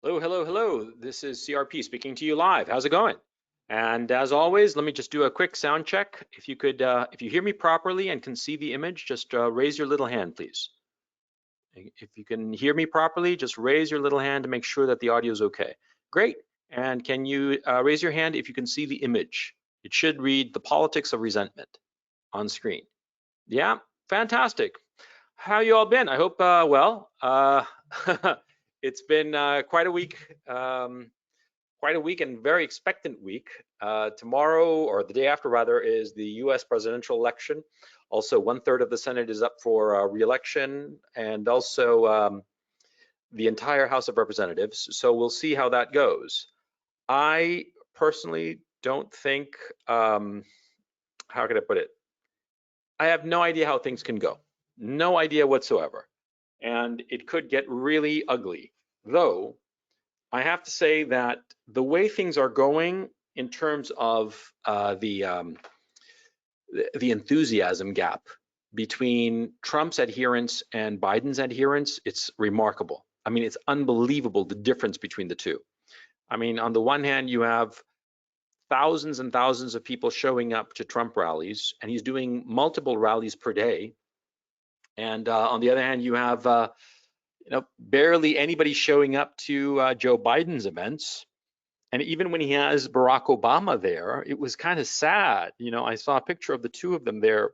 Hello, hello, hello. This is CRP speaking to you live. How's it going? And as always, let me just do a quick sound check. If you could, if you hear me properly and can see the image, just raise your little hand, please. If you can hear me properly, just raise your little hand to make sure that the audio is okay. Great. And can you raise your hand if you can see the image? It should read "The Politics of Resentment" on screen. Yeah, fantastic. How you all been? I hope well. It's been quite a week and very expectant week. Tomorrow, or the day after rather, is the U.S. presidential election. Also, 1/3 of the Senate is up for re-election, and also the entire House of Representatives. So we'll see how that goes. I personally don't think, how can I put it? I have no idea how things can go. No idea whatsoever. And it could get really ugly. Though, I have to say that the way things are going in terms of the enthusiasm gap between Trump's adherents and Biden's adherents, it's remarkable. I mean, it's unbelievable the difference between the two. I mean, on the one hand, you have thousands and thousands of people showing up to Trump rallies, and he's doing multiple rallies per day. And on the other hand, you have barely anybody showing up to Joe Biden's events. And even when he has Barack Obama there, it was kind of sad. I saw a picture of the two of them there,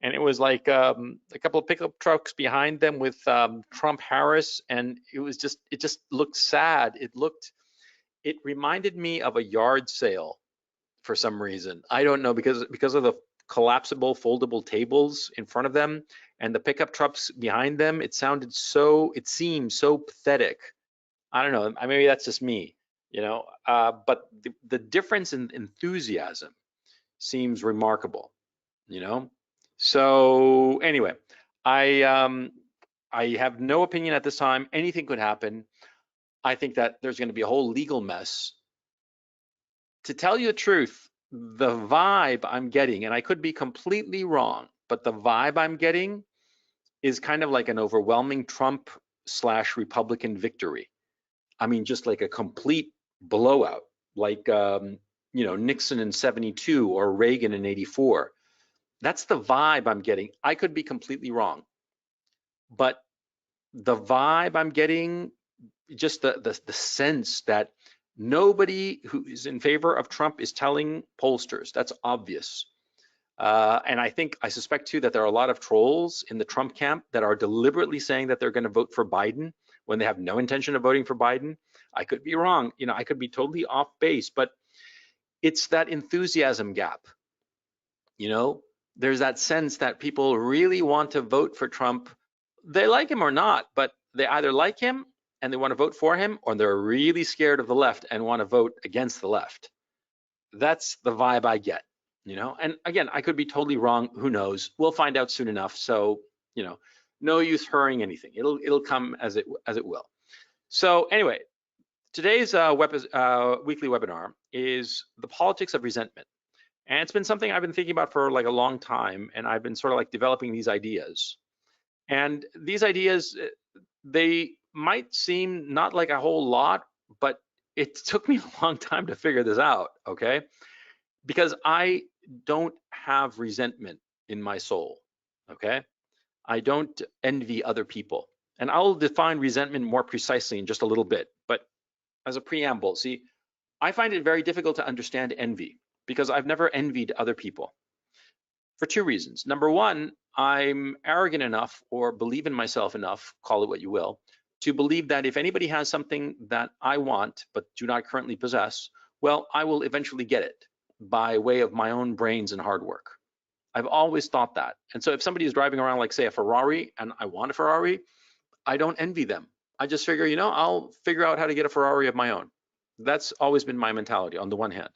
and it was like a couple of pickup trucks behind them with Trump Harris, and it just looked sad. It reminded me of a yard sale for some reason. I don't know, because of the collapsible foldable tables in front of them and the pickup trucks behind them. It seemed so pathetic. I don't know, maybe that's just me, but the difference in enthusiasm seems remarkable, So anyway, I have no opinion at this time. Anything could happen. I think that there's going to be a whole legal mess. To tell you the truth, the vibe I'm getting, and I could be completely wrong, but the vibe I'm getting is kind of like an overwhelming Trump/Republican victory. I mean, just like a complete blowout, like Nixon in '72 or Reagan in '84. That's the vibe I'm getting. I could be completely wrong, but the vibe I'm getting, just the sense that nobody who is in favor of Trump is telling pollsters. That's obvious. And I suspect too that there are a lot of trolls in the Trump camp that are deliberately saying that they're going to vote for Biden when they have no intention of voting for Biden. I could be wrong. I could be totally off base, but it's that enthusiasm gap. There's that sense that people really want to vote for Trump. They like him or not, but they either like him and they want to vote for him, or they're really scared of the left and want to vote against the left. That's the vibe I get, and again, I could be totally wrong. Who knows? We'll find out soon enough. So, no use hurrying anything. It'll come as it will. So anyway, today's weekly webinar is the politics of resentment. And it's been something I've been thinking about for like a long time, and I've been sort of like developing these ideas. And these ideas, they might seem not like a whole lot, but it took me a long time to figure this out, okay? Because I don't have resentment in my soul, okay? I don't envy other people. And I'll define resentment more precisely in just a little bit. But as a preamble, see, I find it very difficult to understand envy because I've never envied other people for two reasons. Number one, I'm arrogant enough, or believe in myself enough, call it what you will, to believe that if anybody has something that I want but do not currently possess, well, I will eventually get it by way of my own brains and hard work. I've always thought that. And so if somebody is driving around, like say a Ferrari, and I want a Ferrari, I don't envy them. I just figure, I'll figure out how to get a Ferrari of my own. That's always been my mentality on the one hand.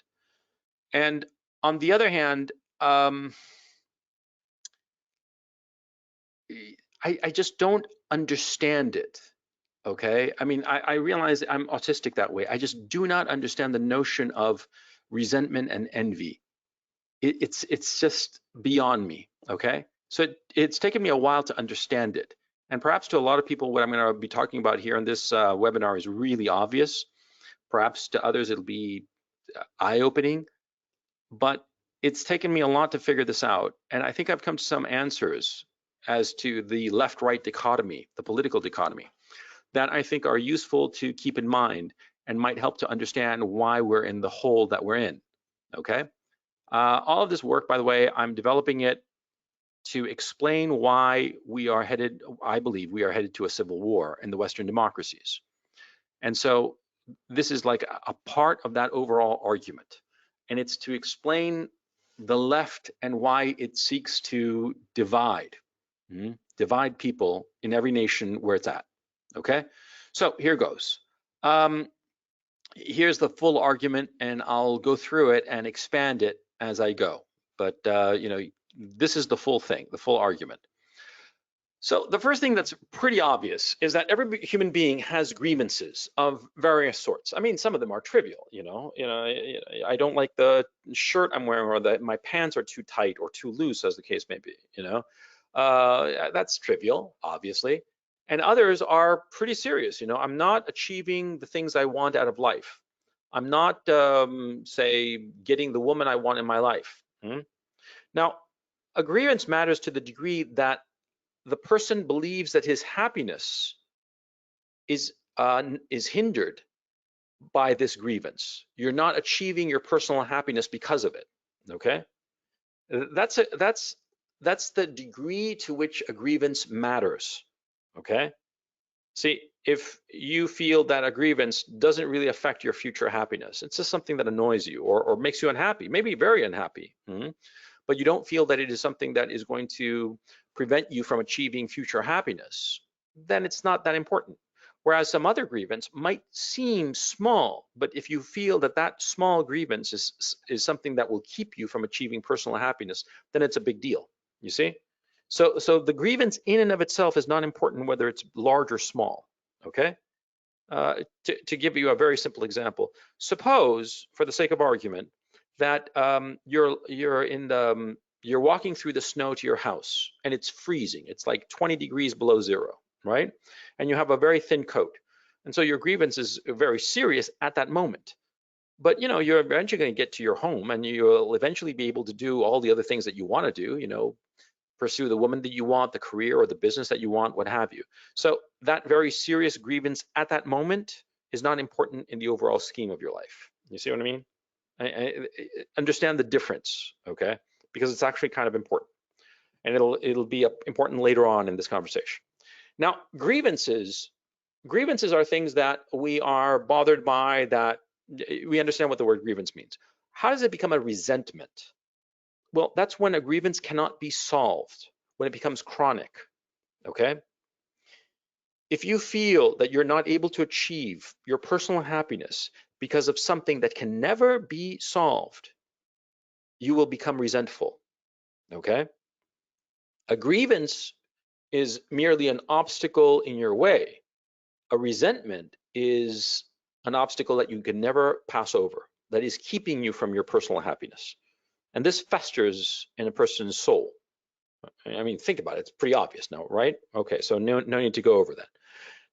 And on the other hand, I just don't understand it, okay? I mean, I realize I'm autistic that way. I just do not understand the notion of resentment and envy. It's just beyond me, okay? So it's taken me a while to understand it. And perhaps to a lot of people, what I'm going to be talking about here in this webinar is really obvious. Perhaps to others, it'll be eye-opening, but it's taken me a lot to figure this out. And I think I've come to some answers as to the left-right dichotomy, the political dichotomy, that I think are useful to keep in mind and might help to understand why we're in the hole that we're in, okay? All of this work, by the way, I'm developing it to explain why we are headed, I believe we are headed to a civil war in the Western democracies. And so this is like a part of that overall argument. And it's to explain the left and why it seeks to divide, divide people in every nation where it's at, okay? So here goes. Here's the full argument, and I'll go through it and expand it as I go. But you know, this is the full thing, the full argument. So the first thing that's pretty obvious is that every human being has grievances of various sorts. I mean, some of them are trivial, you know, I don't like the shirt I'm wearing, or that my pants are too tight or too loose, as the case may be, you know. That's trivial, obviously. And others are pretty serious, you know. I'm not achieving the things I want out of life. I'm not, say, getting the woman I want in my life. Now, a grievance matters to the degree that the person believes that his happiness is hindered by this grievance. You're not achieving your personal happiness because of it. Okay, that's the degree to which a grievance matters. Okay, see, if you feel that a grievance doesn't really affect your future happiness, it's just something that annoys you or makes you unhappy, maybe very unhappy. But you don't feel that it is something that is going to prevent you from achieving future happiness, then it's not that important. Whereas some other grievance might seem small, but if you feel that that small grievance is something that will keep you from achieving personal happiness, then it's a big deal, you see? So the grievance in and of itself is not important whether it's large or small, okay? To give you a very simple example, suppose, for the sake of argument, that you're walking through the snow to your house and it's freezing. It's like 20 degrees below zero, right? And you have a very thin coat. And so your grievance is very serious at that moment. But you know, you're eventually going to get to your home and you'll eventually be able to do all the other things that you want to do, you know, pursue the woman that you want, the career or the business that you want, what have you. So that very serious grievance at that moment is not important in the overall scheme of your life. You see what I mean? I understand the difference, okay? Because it's actually kind of important, and it'll be important later on in this conversation. Now, grievances are things that we are bothered by, that we understand what the word grievance means. How does it become a resentment? Well, that's when a grievance cannot be solved, when it becomes chronic, okay? If you feel that you're not able to achieve your personal happiness because of something that can never be solved, you will become resentful, okay? A grievance is merely an obstacle in your way. A resentment is an obstacle that you can never pass over, that is keeping you from your personal happiness. And this festers in a person's soul. I mean, think about it, it's pretty obvious now, right? Okay, so no need to go over that.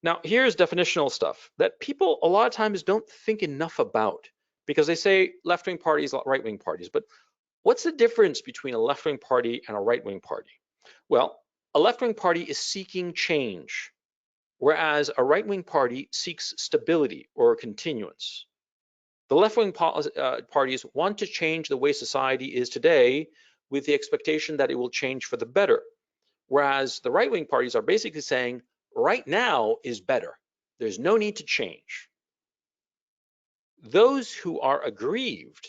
Now, here's definitional stuff that people a lot of times don't think enough about, because they say left-wing parties, right-wing parties, but what's the difference between a left-wing party and a right-wing party? Well, a left-wing party is seeking change, whereas a right-wing party seeks stability or continuance. The left-wing parties want to change the way society is today with the expectation that it will change for the better, whereas the right-wing parties are basically saying, right now is better. There's no need to change. Those who are aggrieved,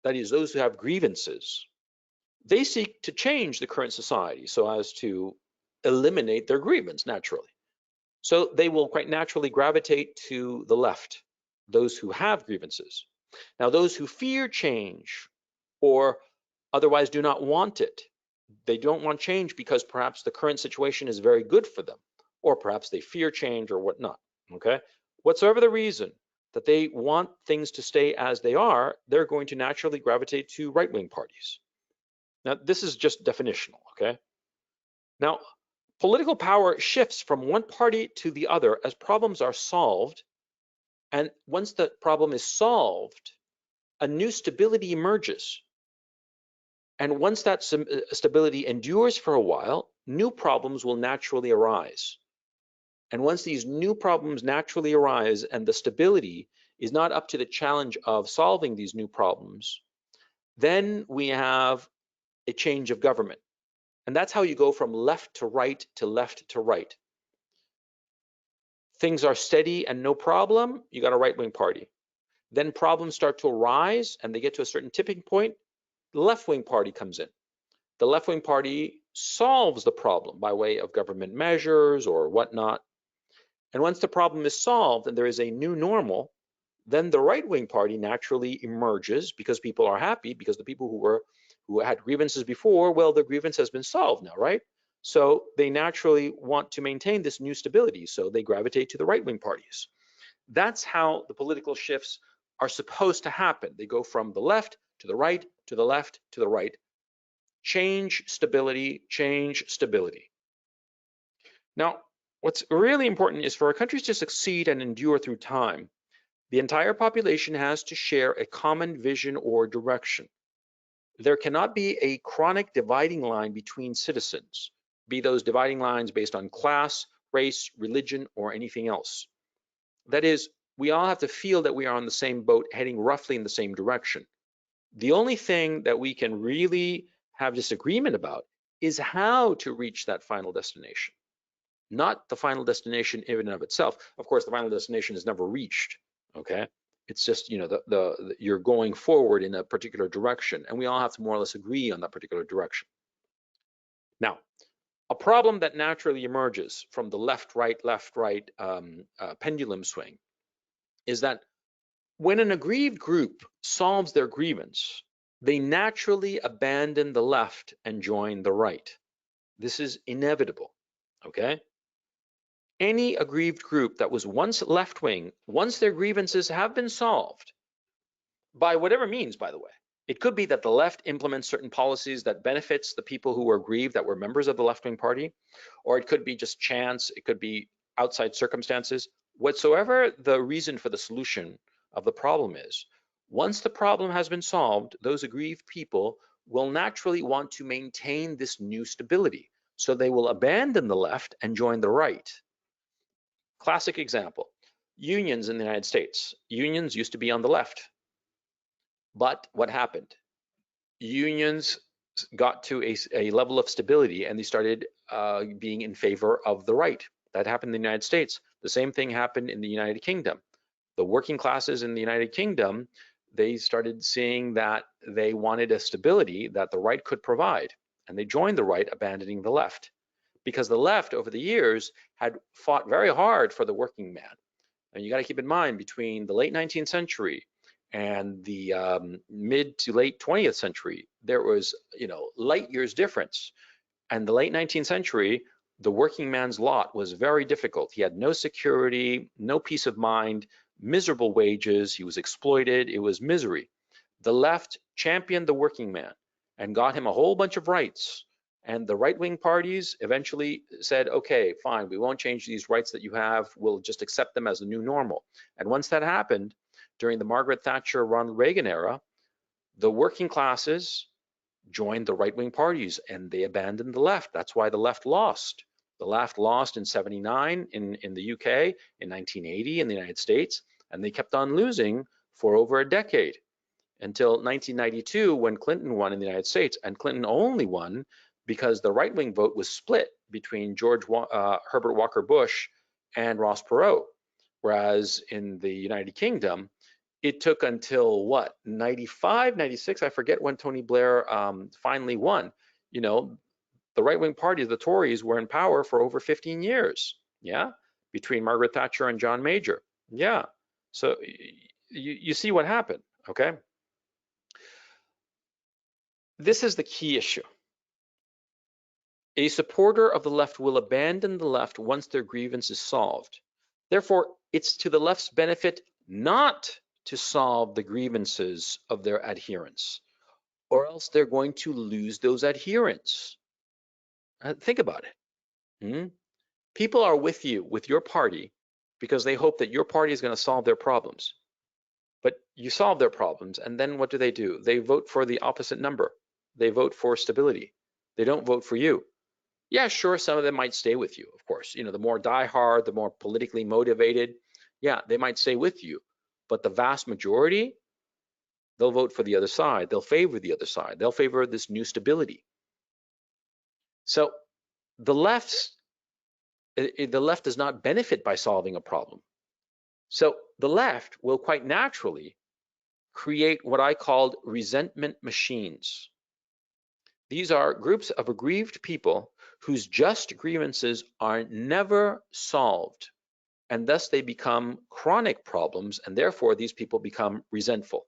that is, those who have grievances, they seek to change the current society so as to eliminate their grievance naturally. So they will quite naturally gravitate to the left, those who have grievances. Now, those who fear change or otherwise do not want it, they don't want change because perhaps the current situation is very good for them, or perhaps they fear change or whatnot, okay? Whatsoever the reason that they want things to stay as they are, they're going to naturally gravitate to right-wing parties. Now, this is just definitional, okay? Now, Political power shifts from one party to the other as problems are solved, and once the problem is solved, a new stability emerges. And once that stability endures for a while, new problems will naturally arise. And once these new problems naturally arise and the stability is not up to the challenge of solving these new problems, then we have a change of government. And that's how you go from left to right to left to right. Things are steady and no problem, you got a right-wing party. Then problems start to arise and they get to a certain tipping point, the left-wing party comes in. The left-wing party solves the problem by way of government measures or whatnot. And once the problem is solved and there is a new normal, then the right-wing party naturally emerges because people are happy, because the people who had grievances before, well, their grievance has been solved now, right? So they naturally want to maintain this new stability, so they gravitate to the right-wing parties. That's how the political shifts are supposed to happen. They go from the left to the right, to the left, to the right. Change, stability, change, stability. Now, what's really important is for our countries to succeed and endure through time, the entire population has to share a common vision or direction. There cannot be a chronic dividing line between citizens, be those dividing lines based on class, race, religion, or anything else. That is, we all have to feel that we are on the same boat, heading roughly in the same direction. The only thing that we can really have disagreement about is how to reach that final destination, not the final destination in and of itself. Of course, the final destination is never reached, okay? It's just, you know, you're going forward in a particular direction, and we all have to more or less agree on that particular direction. Now, a problem that naturally emerges from the left-right pendulum swing is that when an aggrieved group solves their grievance, they naturally abandon the left and join the right. This is inevitable, okay? Any aggrieved group that was once left-wing, once their grievances have been solved, by whatever means, by the way, it could be that the left implements certain policies that benefits the people who were aggrieved that were members of the left-wing party, or it could be just chance, it could be outside circumstances. Whatsoever the reason for the solution of the problem is, once the problem has been solved, those aggrieved people will naturally want to maintain this new stability. So they will abandon the left and join the right. Classic example, unions in the United States. Unions used to be on the left. But what happened? Unions got to a level of stability and they started being in favor of the right. That happened in the United States. The same thing happened in the United Kingdom. The working classes in the United Kingdom, they started seeing that they wanted a stability that the right could provide, and they joined the right, abandoning the left. Because the left over the years had fought very hard for the working man. And you got to keep in mind, between the late 19th century and the mid to late 20th century, there was, you know, light years difference. And the late 19th century, the working man's lot was very difficult. He had no security, no peace of mind, miserable wages. He was exploited. It was misery. The left championed the working man and got him a whole bunch of rights. And the right-wing parties eventually said, okay, fine, we won't change these rights that you have. We'll just accept them as a new normal. And once that happened, during the Margaret Thatcher, Ronald Reagan era, the working classes joined the right-wing parties and they abandoned the left. That's why the left lost. The left lost in 79 in the UK, in 1980 in the United States, and they kept on losing for over a decade until 1992 when Clinton won in the United States. And Clinton only won because the right-wing vote was split between Herbert Walker Bush and Ross Perot. Whereas in the United Kingdom, it took until what, 95, 96, I forget when Tony Blair finally won. You know, the right-wing party, the Tories, were in power for over 15 years, yeah, between Margaret Thatcher and John Major, yeah. So you see what happened, okay? This is the key issue. A supporter of the left will abandon the left once their grievance is solved. Therefore, it's to the left's benefit not to solve the grievances of their adherents, or else they're going to lose those adherents. Think about it. Hmm? People are with you, with your party, because they hope that your party is going to solve their problems. But you solve their problems, and then what do? They vote for the opposite number. They vote for stability. They don't vote for you. Yeah, sure, some of them might stay with you, of course. You know, the more diehard, the more politically motivated, yeah, they might stay with you. But the vast majority, they'll vote for the other side. They'll favor the other side. They'll favor this new stability. So the the left does not benefit by solving a problem. So the left will quite naturally create what I called resentment machines. These are groups of aggrieved people whose just grievances are never solved, and thus they become chronic problems, and therefore these people become resentful.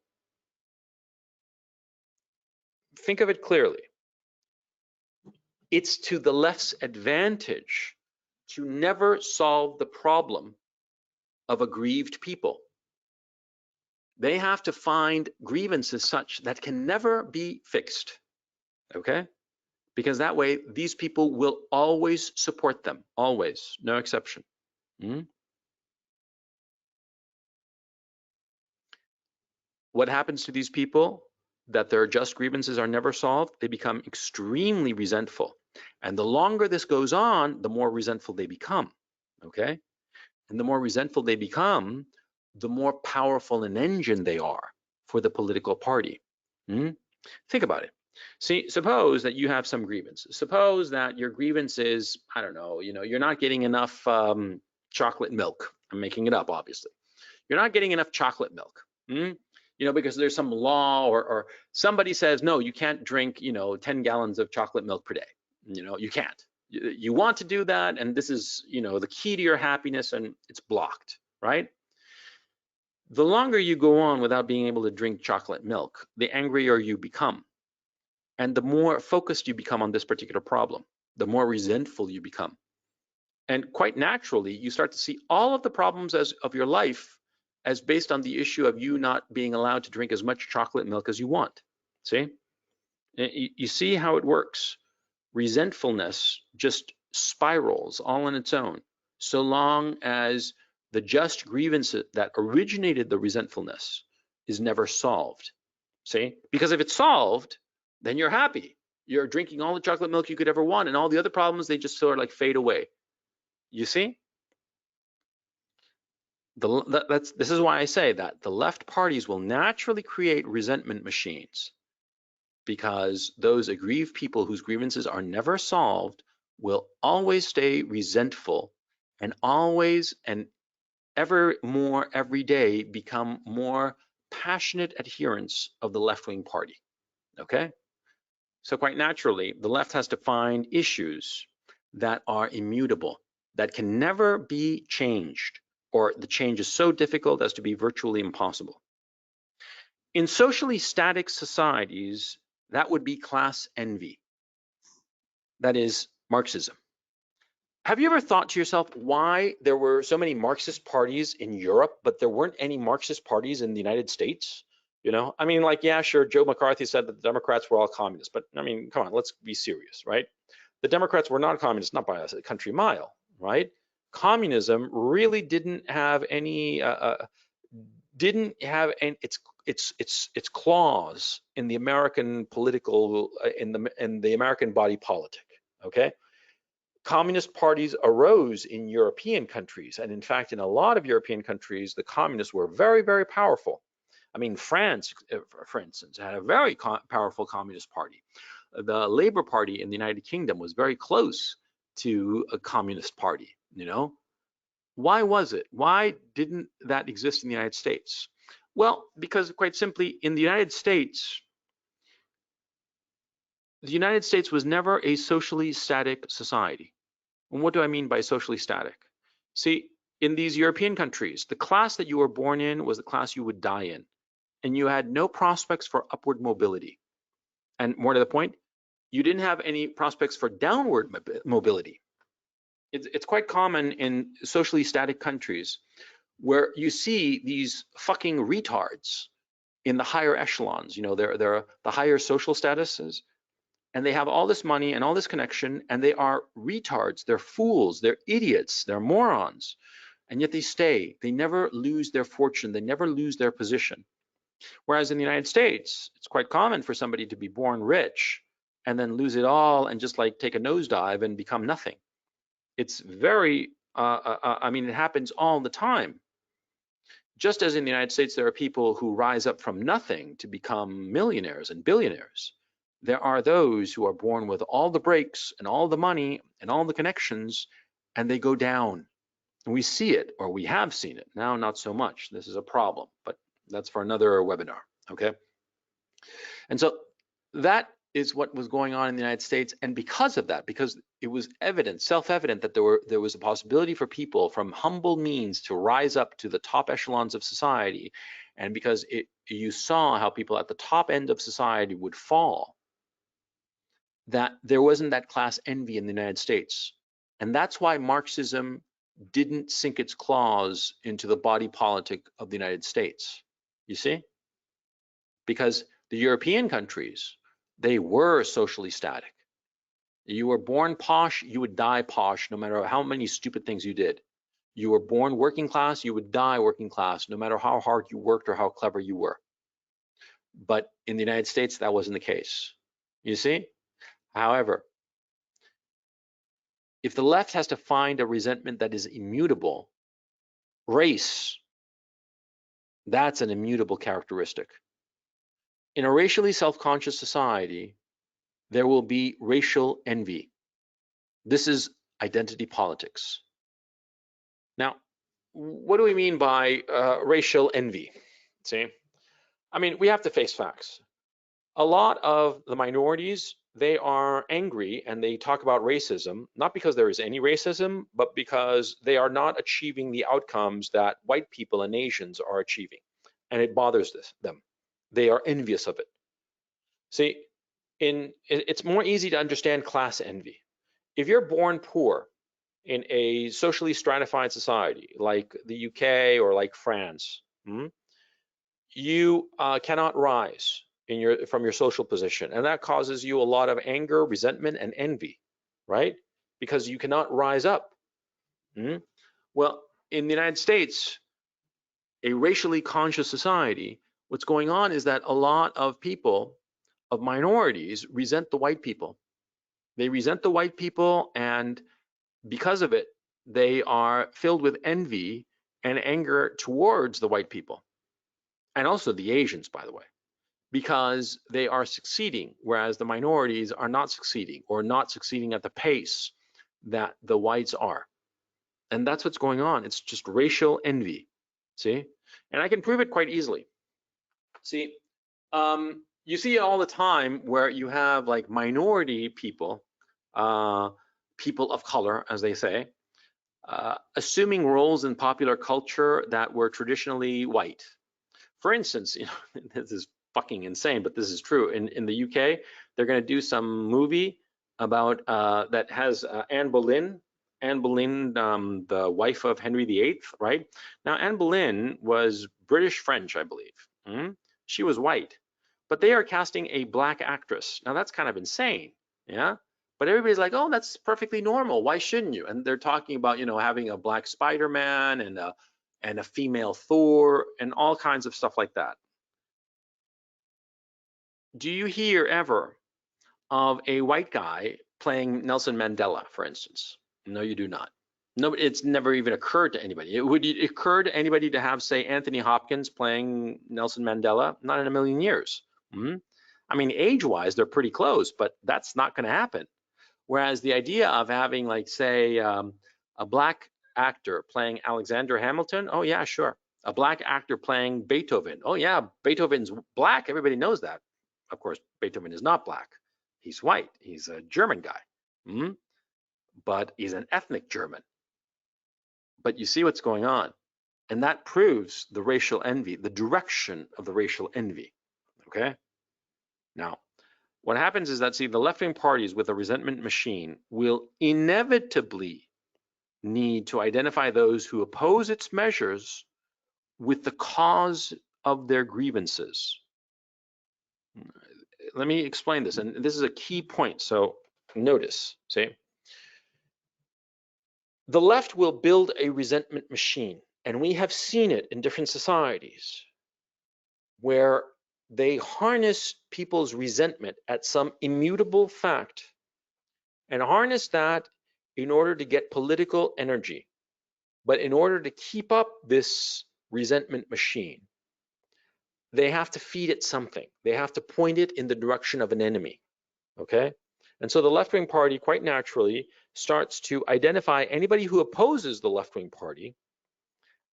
Think of it clearly. It's to the left's advantage to never solve the problem of aggrieved people. They have to find grievances such that can never be fixed, okay? Because that way, these people will always support them, always, no exception. What happens to these people that their just grievances are never solved? They become extremely resentful. And the longer this goes on, the more resentful they become, okay? And the more resentful they become, the more powerful an engine they are for the political party. Think about it. See, suppose that you have some grievances. Suppose that your grievance is, I don't know, you're not getting enough chocolate milk. I'm making it up, obviously. You're not getting enough chocolate milk. Because there's some law or somebody says, no, you can't drink, 10 gallons of chocolate milk per day. You can't. You want to do that, and this is, the key to your happiness, and it's blocked, right? The longer you go on without being able to drink chocolate milk, the angrier you become. And the more focused you become on this particular problem, the more resentful you become. And quite naturally, you start to see all of the problems of your life as based on the issue of you not being allowed to drink as much chocolate milk as you want. See? You see how it works. Resentfulness just spirals all on its own, so long as the just grievance that originated the resentfulness is never solved. See? Because if it's solved, then you're happy. You're drinking all the chocolate milk you could ever want, and all the other problems, they just sort of like fade away. You see? This is why I say that the left parties will naturally create resentment machines, because those aggrieved people whose grievances are never solved will always stay resentful and always and ever more every day become more passionate adherents of the left-wing party, okay? So quite naturally, the left has to find issues that are immutable, that can never be changed, or the change is so difficult as to be virtually impossible. In socially static societies, that would be class envy. That is Marxism. Have you ever thought to yourself why there were so many Marxist parties in Europe, but there weren't any Marxist parties in the United States? I mean, like, yeah, sure, Joe McCarthy said that the Democrats were all communists, but I mean, come on, let's be serious, right? The Democrats were not communists, not by a country mile, right? Communism really didn't have any its claws in the American political in the American body politic. Okay, communist parties arose in European countries, and in fact, in a lot of European countries, the communists were very, very powerful. I mean, France, for instance, had a very powerful communist party. The Labour Party in the United Kingdom was very close to a communist party. Why was it? Why didn't that exist in the United States? Well, because quite simply, in the United States was never a socially static society. And what do I mean by socially static? See, in these European countries, the class that you were born in was the class you would die in, and you had no prospects for upward mobility. And more to the point, you didn't have any prospects for downward mobility. It's quite common in socially static countries where you see these fucking retards in the higher echelons. They're the higher social statuses, and they have all this money and all this connection, and they are retards, they're fools, they're idiots, they're morons, and yet they stay. They never lose their fortune, they never lose their position. Whereas in the United States, it's quite common for somebody to be born rich and then lose it all and just like take a nosedive and become nothing. It's very, I mean, it happens all the time. Just as in the United States, there are people who rise up from nothing to become millionaires and billionaires, there are those who are born with all the breaks and all the money and all the connections, and they go down. And we see it, or we have seen it. Now, not so much. This is a problem, but that's for another webinar, okay? And so that is what was going on in the United States. And because of that, because it was evident, self-evident that there was a possibility for people from humble means to rise up to the top echelons of society, and because you saw how people at the top end of society would fall, that there wasn't that class envy in the United States. And that's why Marxism didn't sink its claws into the body politic of the United States, you see? Because the European countries, they were socially static. You were born posh, you would die posh, no matter how many stupid things you did. You were born working class, you would die working class, no matter how hard you worked or how clever you were. But in the United States, that wasn't the case, you see? However, if the left has to find a resentment that is immutable, race, that's an immutable characteristic. In a racially self-conscious society, there will be racial envy. This is identity politics. Now, what do we mean by racial envy? See, I mean, we have to face facts. A lot of the minorities, they are angry and they talk about racism, not because there is any racism, but because they are not achieving the outcomes that white people and Asians are achieving. And it bothers them. They are envious of it. See, it's more easy to understand class envy. If you're born poor in a socially stratified society like the UK or like France, you cannot rise from your social position, and that causes you a lot of anger, resentment, and envy, right? Because you cannot rise up. Well, in the United States, a racially conscious society, what's going on is that a lot of people, of minorities, resent the white people. They resent the white people, and because of it, they are filled with envy and anger towards the white people, and also the Asians, by the way, because they are succeeding, whereas the minorities are not succeeding, or not succeeding at the pace that the whites are. And that's what's going on. It's just racial envy, see? And I can prove it quite easily. See, you see it all the time where you have like minority people, people of color, as they say, assuming roles in popular culture that were traditionally white. For instance, you know, this is fucking insane, but this is true. In the UK, they're going to do some movie about that has Anne Boleyn. Anne Boleyn, the wife of Henry VIII, right? Now, Anne Boleyn was British French, I believe. She was white, but they are casting a black actress. Now, that's kind of insane, yeah? But everybody's like, oh, that's perfectly normal. Why shouldn't you? And they're talking about, you know, having a black Spider-Man and a female Thor and all kinds of stuff like that. Do you hear ever of a white guy playing Nelson Mandela, for instance? No, you do not. No, it's never even occurred to anybody. Would it occur to anybody to have, say, Anthony Hopkins playing Nelson Mandela? Not in a million years. I mean, age-wise, they're pretty close, but that's not going to happen. Whereas the idea of having, like, say, a black actor playing Alexander Hamilton, oh yeah, sure. A black actor playing Beethoven, oh yeah, Beethoven's black, everybody knows that. Of course, Beethoven is not black. He's white, he's a German guy, but he's an ethnic German. But you see what's going on, and that proves the racial envy, the direction of the racial envy, okay? Now, what happens is that, see, the left-wing parties with a resentment machine will inevitably need to identify those who oppose its measures with the cause of their grievances. let me explain this, and this is a key point. So notice, see, the left will build a resentment machine, and we have seen it in different societies where they harness people's resentment at some immutable fact and harness that in order to get political energy. But in order to keep up this resentment machine, they have to feed it something. They have to point it in the direction of an enemy, okay? And so the left-wing party quite naturally starts to identify anybody who opposes the left-wing party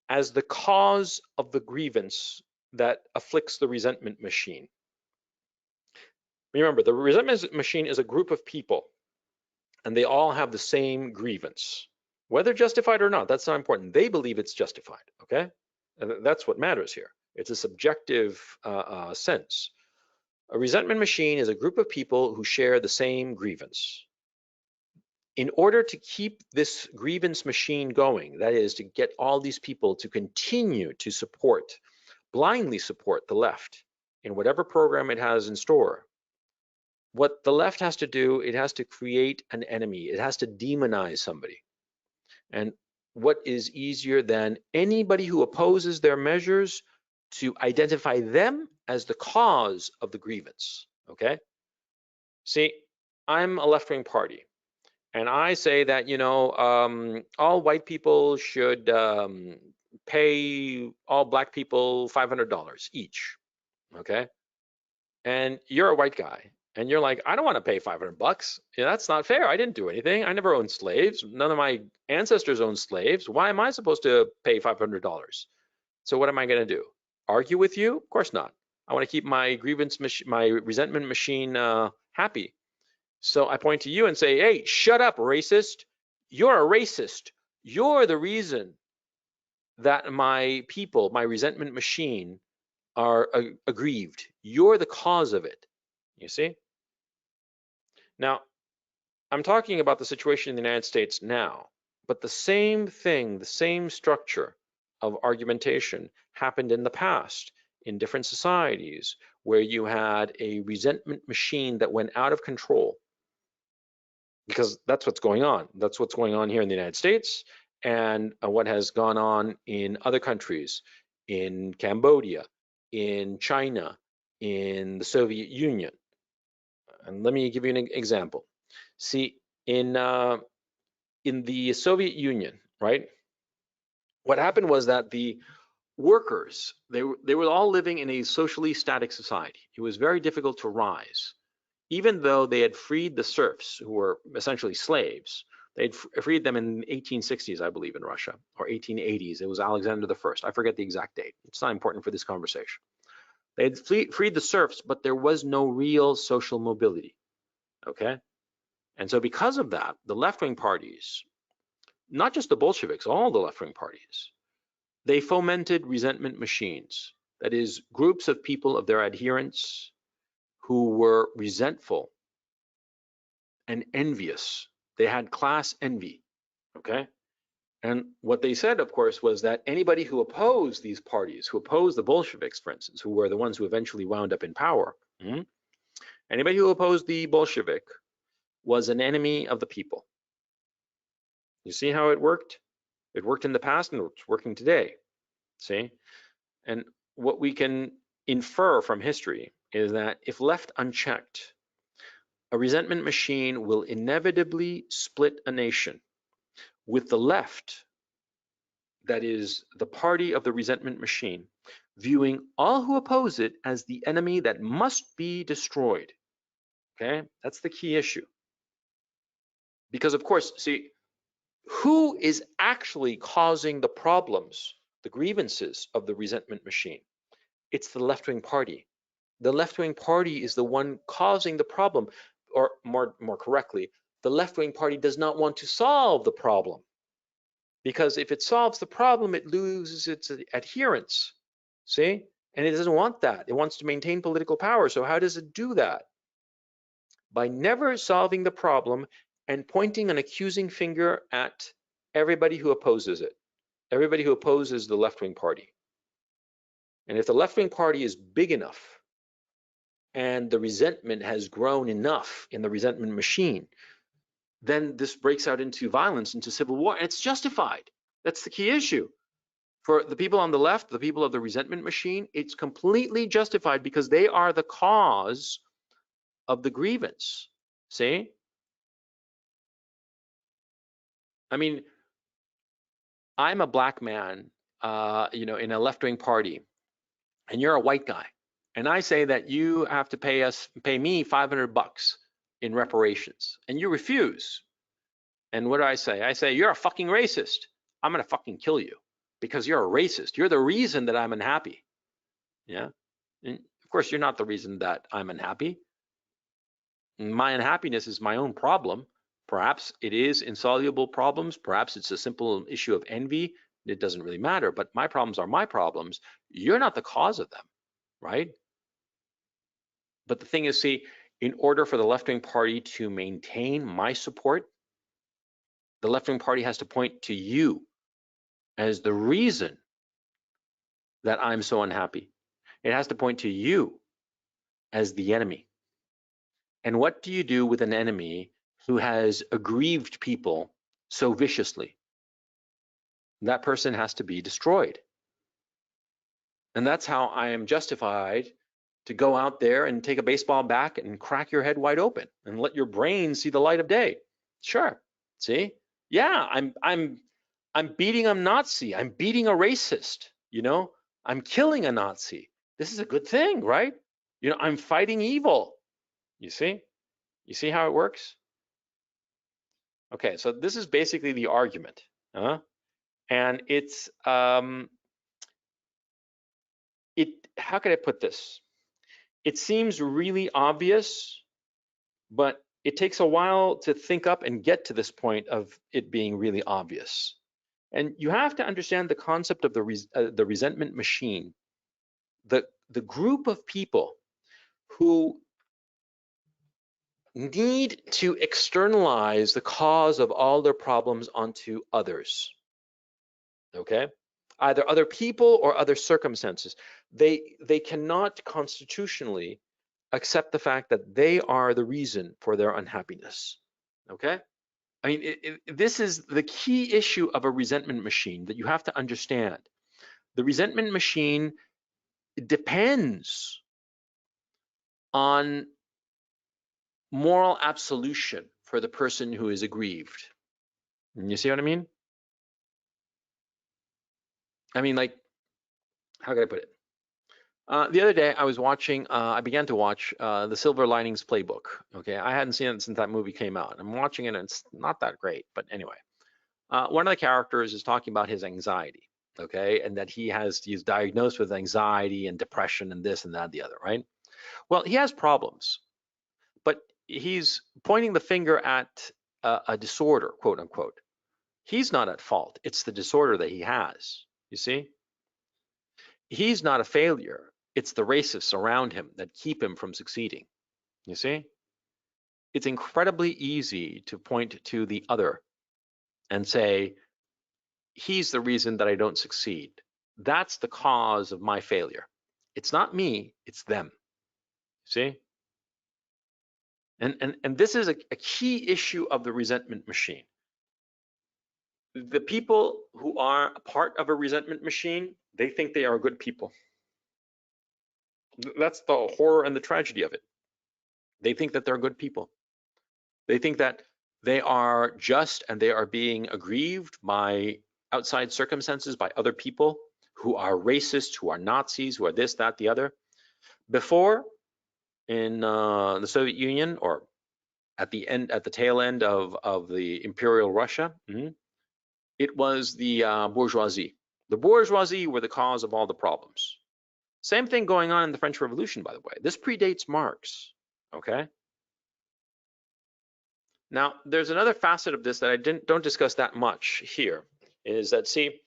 as the cause of the grievance that afflicts the resentment machine. Remember, the resentment machine is a group of people, and they all have the same grievance. Whether justified or not, that's not important. They believe it's justified, okay? And that's what matters here. It's a subjective sense. A resentment machine is a group of people who share the same grievance. In order to keep this grievance machine going, that is to get all these people to continue to support, blindly support the left in whatever program it has in store, what the left has to do, it has to create an enemy. It has to demonize somebody. And what is easier than anybody who opposes their measures to identify them as the cause of the grievance, okay? See, I'm a left-wing party, and I say that, you know, all white people should pay all black people $500 each, okay? And you're a white guy, and you're like, I don't want to pay 500 bucks. Yeah, that's not fair. I didn't do anything. I never owned slaves. None of my ancestors owned slaves. Why am I supposed to pay $500? So what am I going to do? Argue with you? Of course not. I want to keep my grievance, my resentment machine happy. So I point to you and say, hey, shut up, racist. You're a racist. You're the reason that my people, my resentment machine, are aggrieved. You're the cause of it. You see? Now, I'm talking about the situation in the United States now, but the same thing, the same structure of argumentation happened in the past in different societies where you had a resentment machine that went out of control. Because that's what's going on. That's what's going on here in the United States and what has gone on in other countries, in Cambodia, in China, in the Soviet Union. And let me give you an example. See, in the Soviet Union, right? What happened was that the workers, they were all living in a socially static society. It was very difficult to rise. Even though they had freed the serfs, who were essentially slaves, they'd freed them in the 1860s, I believe, in Russia, or 1880s. It was Alexander I. I forget the exact date. It's not important for this conversation. They had freed the serfs, but there was no real social mobility, okay? And so because of that, the left-wing parties, not just the Bolsheviks, all the left-wing parties, they fomented resentment machines. That is, groups of people, of their adherents, who were resentful and envious. They had class envy, okay? And what they said, of course, was that anybody who opposed these parties, who opposed the Bolsheviks, for instance, who were the ones who eventually wound up in power, anybody who opposed the Bolshevik was an enemy of the people. You see how it worked? It worked in the past and it's working today, see? And what we can infer from history is that if left unchecked, a resentment machine will inevitably split a nation, with the left, that is the party of the resentment machine, viewing all who oppose it as the enemy that must be destroyed. Okay, that's the key issue. Because of course, see, who is actually causing the problems, the grievances of the resentment machine? It's the left-wing party. The left-wing party is the one causing the problem, or more correctly, the left-wing party does not want to solve the problem. Because if it solves the problem, it loses its adherents, see? And it doesn't want that. It wants to maintain political power. So how does it do that? By never solving the problem and pointing an accusing finger at everybody who opposes it, everybody who opposes the left-wing party. And if the left-wing party is big enough, and the resentment has grown enough in the resentment machine, then this breaks out into violence, into civil war, and it's justified. That's the key issue. For the people on the left, the people of the resentment machine, it's completely justified because they are the cause of the grievance. See? I mean, I'm a black man, in a left-wing party, and you're a white guy, and I say that you have to pay me $500 in reparations, and you refuse. And what do I say? I say, you're a fucking racist. I'm gonna fucking kill you because you're a racist. You're the reason that I'm unhappy. Yeah. And of course, you're not the reason that I'm unhappy. My unhappiness is my own problem. Perhaps it is insoluble problems. Perhaps it's a simple issue of envy. It doesn't really matter, but my problems are my problems. You're not the cause of them, right? But the thing is, see, in order for the left-wing party to maintain my support, the left-wing party has to point to you as the reason that I'm so unhappy. It has to point to you as the enemy. And what do you do with an enemy who has aggrieved people so viciously? That person has to be destroyed. And that's how I am justified to go out there and take a baseball bat and crack your head wide open and let your brain see the light of day. Sure. See? Yeah, I'm beating a Nazi. I'm beating a racist, I'm killing a Nazi. This is a good thing, right? I'm fighting evil. You see? You see how it works? Okay, so this is basically the argument. And it's how can I put this? It seems really obvious, but it takes a while to think up and get to this point of it being really obvious. And you have to understand the concept of the resentment machine, the group of people who need to externalize the cause of all their problems onto others. Okay? Either other people or other circumstances. They cannot constitutionally accept the fact that they are the reason for their unhappiness. Okay? I mean, this is the key issue of a resentment machine that you have to understand. The resentment machine depends on moral absolution for the person who is aggrieved. You see what I mean? I mean, like, how can I put it? The other day, I began to watch The Silver Linings Playbook. Okay, I hadn't seen it since that movie came out. I'm watching it, and it's not that great, but anyway. One of the characters is talking about his anxiety, okay, and that he's diagnosed with anxiety and depression and this and that and the other, right? Well, he has problems, but he's pointing the finger at a disorder, quote unquote. He's not at fault. It's the disorder that he has, you see? He's not a failure. It's the racists around him that keep him from succeeding, you see? It's incredibly easy to point to the other and say, he's the reason that I don't succeed. That's the cause of my failure. It's not me, it's them, see? And this is a key issue of the resentment machine. The people who are a part of a resentment machine, they think they are good people. That's the horror and the tragedy of it. They think that they're good people. They think that they are just and they are being aggrieved by outside circumstances, by other people who are racist, who are Nazis, who are this, that, the other. Before, in the Soviet Union, or at the tail end of the Imperial Russia, it was the bourgeoisie. The bourgeoisie were the cause of all the problems. Same thing going on in the French Revolution, by the way. This predates Marx, okay? Now, there's another facet of this that I don't discuss that much here, is that, see,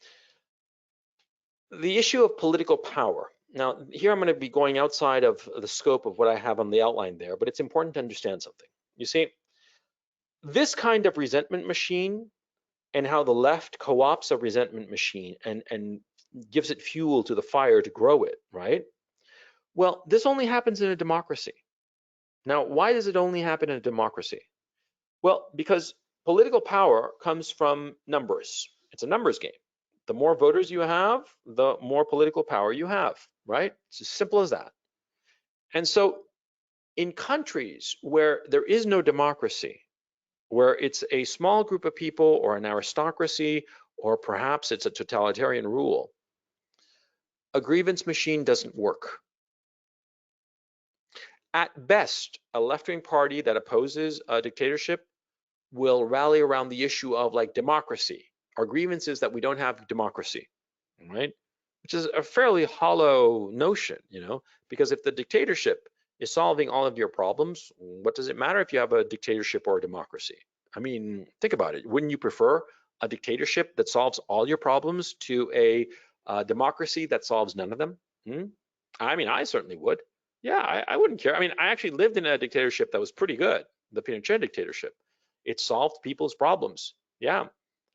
the issue of political power. Now, here I'm going to be going outside of the scope of what I have on the outline there, but it's important to understand something. You see, this kind of resentment machine and how the left co-opts a resentment machine and gives it fuel to the fire to grow it, right? Well, this only happens in a democracy. Now, why does it only happen in a democracy? Well, because political power comes from numbers. It's a numbers game. The more voters you have, the more political power you have, right? It's as simple as that. And so in countries where there is no democracy, where it's a small group of people or an aristocracy, or perhaps it's a totalitarian rule, a grievance machine doesn't work. At best, a left-wing party that opposes a dictatorship will rally around the issue of like democracy. Our grievance is that we don't have democracy, right? Which is a fairly hollow notion, because if the dictatorship is solving all of your problems, what does it matter if you have a dictatorship or a democracy? I mean, think about it. Wouldn't you prefer a dictatorship that solves all your problems to a democracy that solves none of them? I mean, I certainly would. Yeah, I wouldn't care. I mean, I actually lived in a dictatorship that was pretty good, the Pinochet dictatorship. It solved people's problems. Yeah,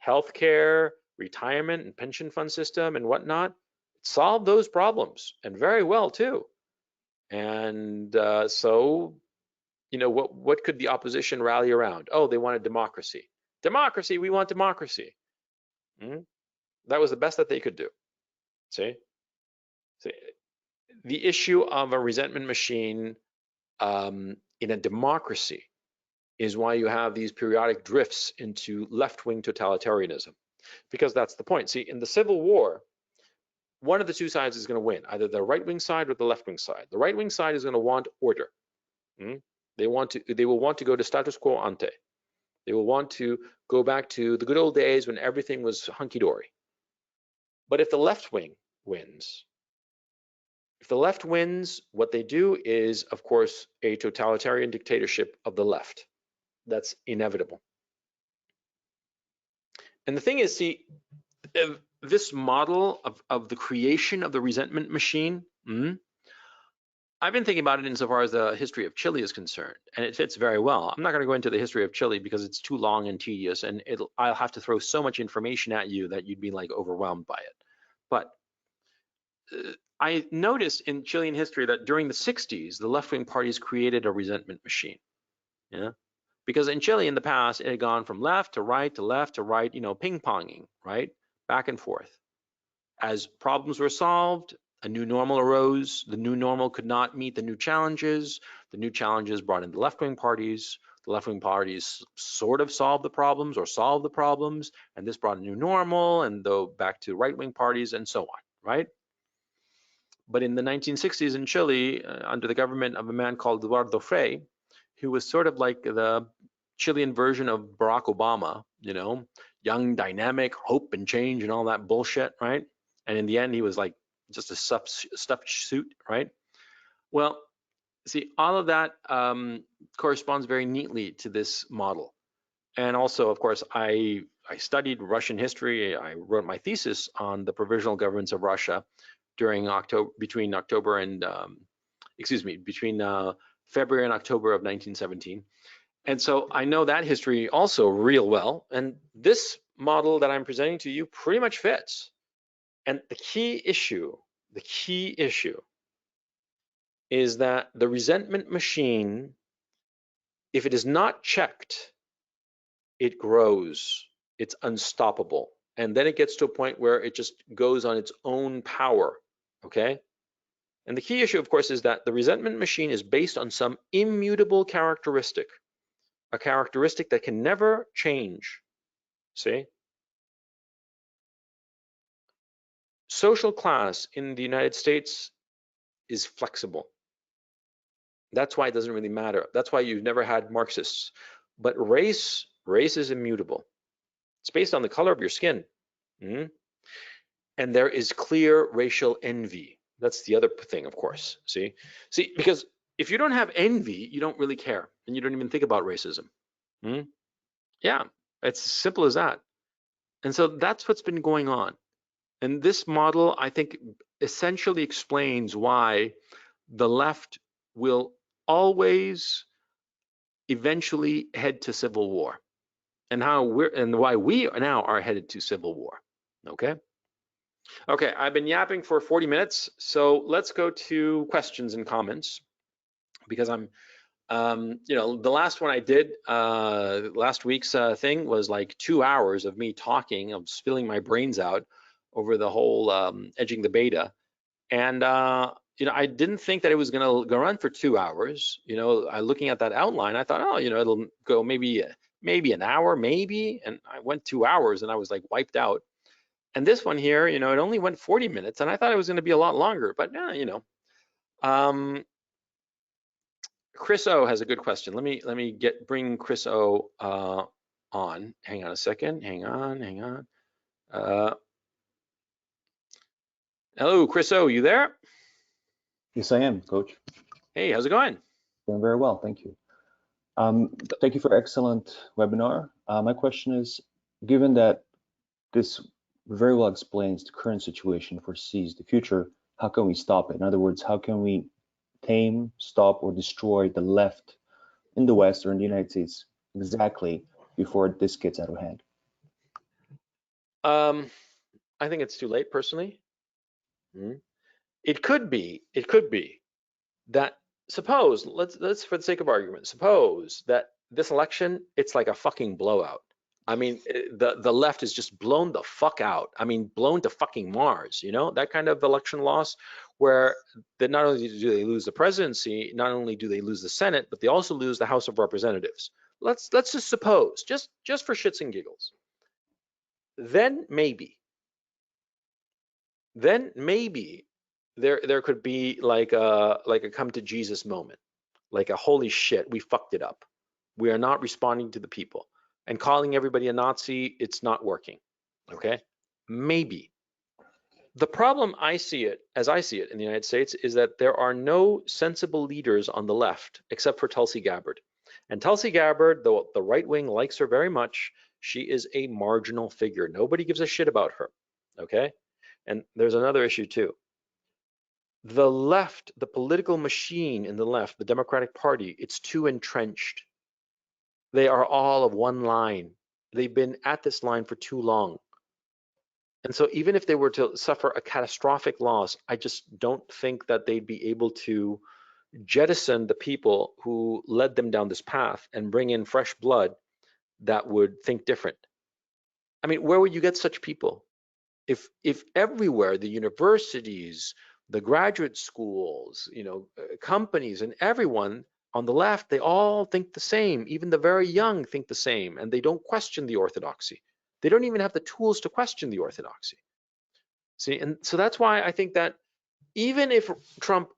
healthcare, retirement and pension fund system and whatnot. It solved those problems and very well too. And so, what could the opposition rally around? Oh, they wanted democracy. Democracy, we want democracy. That was the best that they could do. See? The issue of a resentment machine in a democracy is why you have these periodic drifts into left-wing totalitarianism, because that's the point. See, in the Civil War, one of the two sides is going to win, either the right-wing side or the left-wing side. The right-wing side is going to want order. They will want to go to status quo ante. They will want to go back to the good old days when everything was hunky-dory. But if the left wing wins, what they do is, of course, a totalitarian dictatorship of the left. That's inevitable. And the thing is, see, this model of the creation of the resentment machine, I've been thinking about it insofar as the history of Chile is concerned, and it fits very well. I'm not going to go into the history of Chile because it's too long and tedious, and I'll have to throw so much information at you that you'd be like overwhelmed by it. But I noticed in Chilean history that during the 60s, the left-wing parties created a resentment machine. Yeah. Because in Chile in the past, it had gone from left to right to left to right, ping-ponging, right? Back and forth. As problems were solved, a new normal arose. The new normal could not meet the new challenges. The new challenges brought in the left-wing parties. The left-wing parties sort of solved the problems or solved the problems, and this brought a new normal, and though back to right-wing parties and so on, right? But in the 1960s in Chile, under the government of a man called Eduardo Frei, who was sort of like the Chilean version of Barack Obama, young, dynamic, hope and change and all that bullshit, right? And in the end, he was like just a stuffed suit, right? Well, see, all of that corresponds very neatly to this model. And also, of course, I studied Russian history. I wrote my thesis on the provisional governments of Russia during between February and October of 1917. And so I know that history also real well. And this model that I'm presenting to you pretty much fits. And the key issue is that the resentment machine, if it is not checked, it grows. It's unstoppable. And then it gets to a point where it just goes on its own power, okay? And the key issue, of course, is that the resentment machine is based on some immutable characteristic, a characteristic that can never change, see? Social class in the United States is flexible. That's why it doesn't really matter. That's why you've never had Marxists. But race is immutable. It's based on the color of your skin. And there is clear racial envy. That's the other thing, of course, see, because if you don't have envy, you don't really care, and you don't even think about racism. Yeah, it's as simple as that. And so that's what's been going on. And this model, I think, essentially explains why the left will always eventually head to civil war, and why we now are headed to civil war. Okay. Okay, I've been yapping for 40 minutes, so let's go to questions and comments because I'm, the last one I did, last week's thing was like 2 hours of me talking, of spilling my brains out over the whole edging the beta. And, I didn't think that it was going to go run for 2 hours. Looking at that outline, I thought, oh, it'll go maybe an hour, maybe. And I went 2 hours and I was like wiped out. And this one here, it only went 40 minutes, and I thought it was going to be a lot longer. But um, Chris O has a good question. Let me bring Chris O on. Hang on a second. Hang on. Uh, Hello, Chris O. You there? Yes, I am, Coach. Hey, how's it going? Doing very well, thank you. Thank you for excellent webinar. My question is, given that this very well explains the current situation, foresees the future, how can we stop it? In other words, how can we tame, stop, or destroy the left in the West or in the United States exactly before this gets out of hand? I think it's too late, personally. It could be that, suppose, let's for the sake of argument, suppose that this election, it's like a fucking blowout. I mean, the left is just blown the fuck out. I mean, blown to fucking Mars, that kind of election loss, where that not only do they lose the presidency, not only do they lose the Senate, but they also lose the House of Representatives. Let's just suppose, just for shits and giggles. Then maybe there could be like a come to Jesus moment, like a holy shit, we fucked it up. We are not responding to the people, and calling everybody a Nazi, it's not working. Okay, maybe. The problem as I see it in the United States, is that there are no sensible leaders on the left except for Tulsi Gabbard. And Tulsi Gabbard, though the right wing likes her very much, she is a marginal figure. Nobody gives a shit about her. Okay, and there's another issue too. The left, the political machine in the left, the Democratic Party, it's too entrenched. They are all of one line. They've been at this line for too long. And so even if they were to suffer a catastrophic loss, I just don't think that they'd be able to jettison the people who led them down this path and bring in fresh blood that would think different. I mean, where would you get such people? If everywhere, the universities, the graduate schools, companies, and everyone on the left, they all think the same. Even the very young think the same, and they don't question the orthodoxy. They don't even have the tools to question the orthodoxy. See, and so that's why I think that even if Trump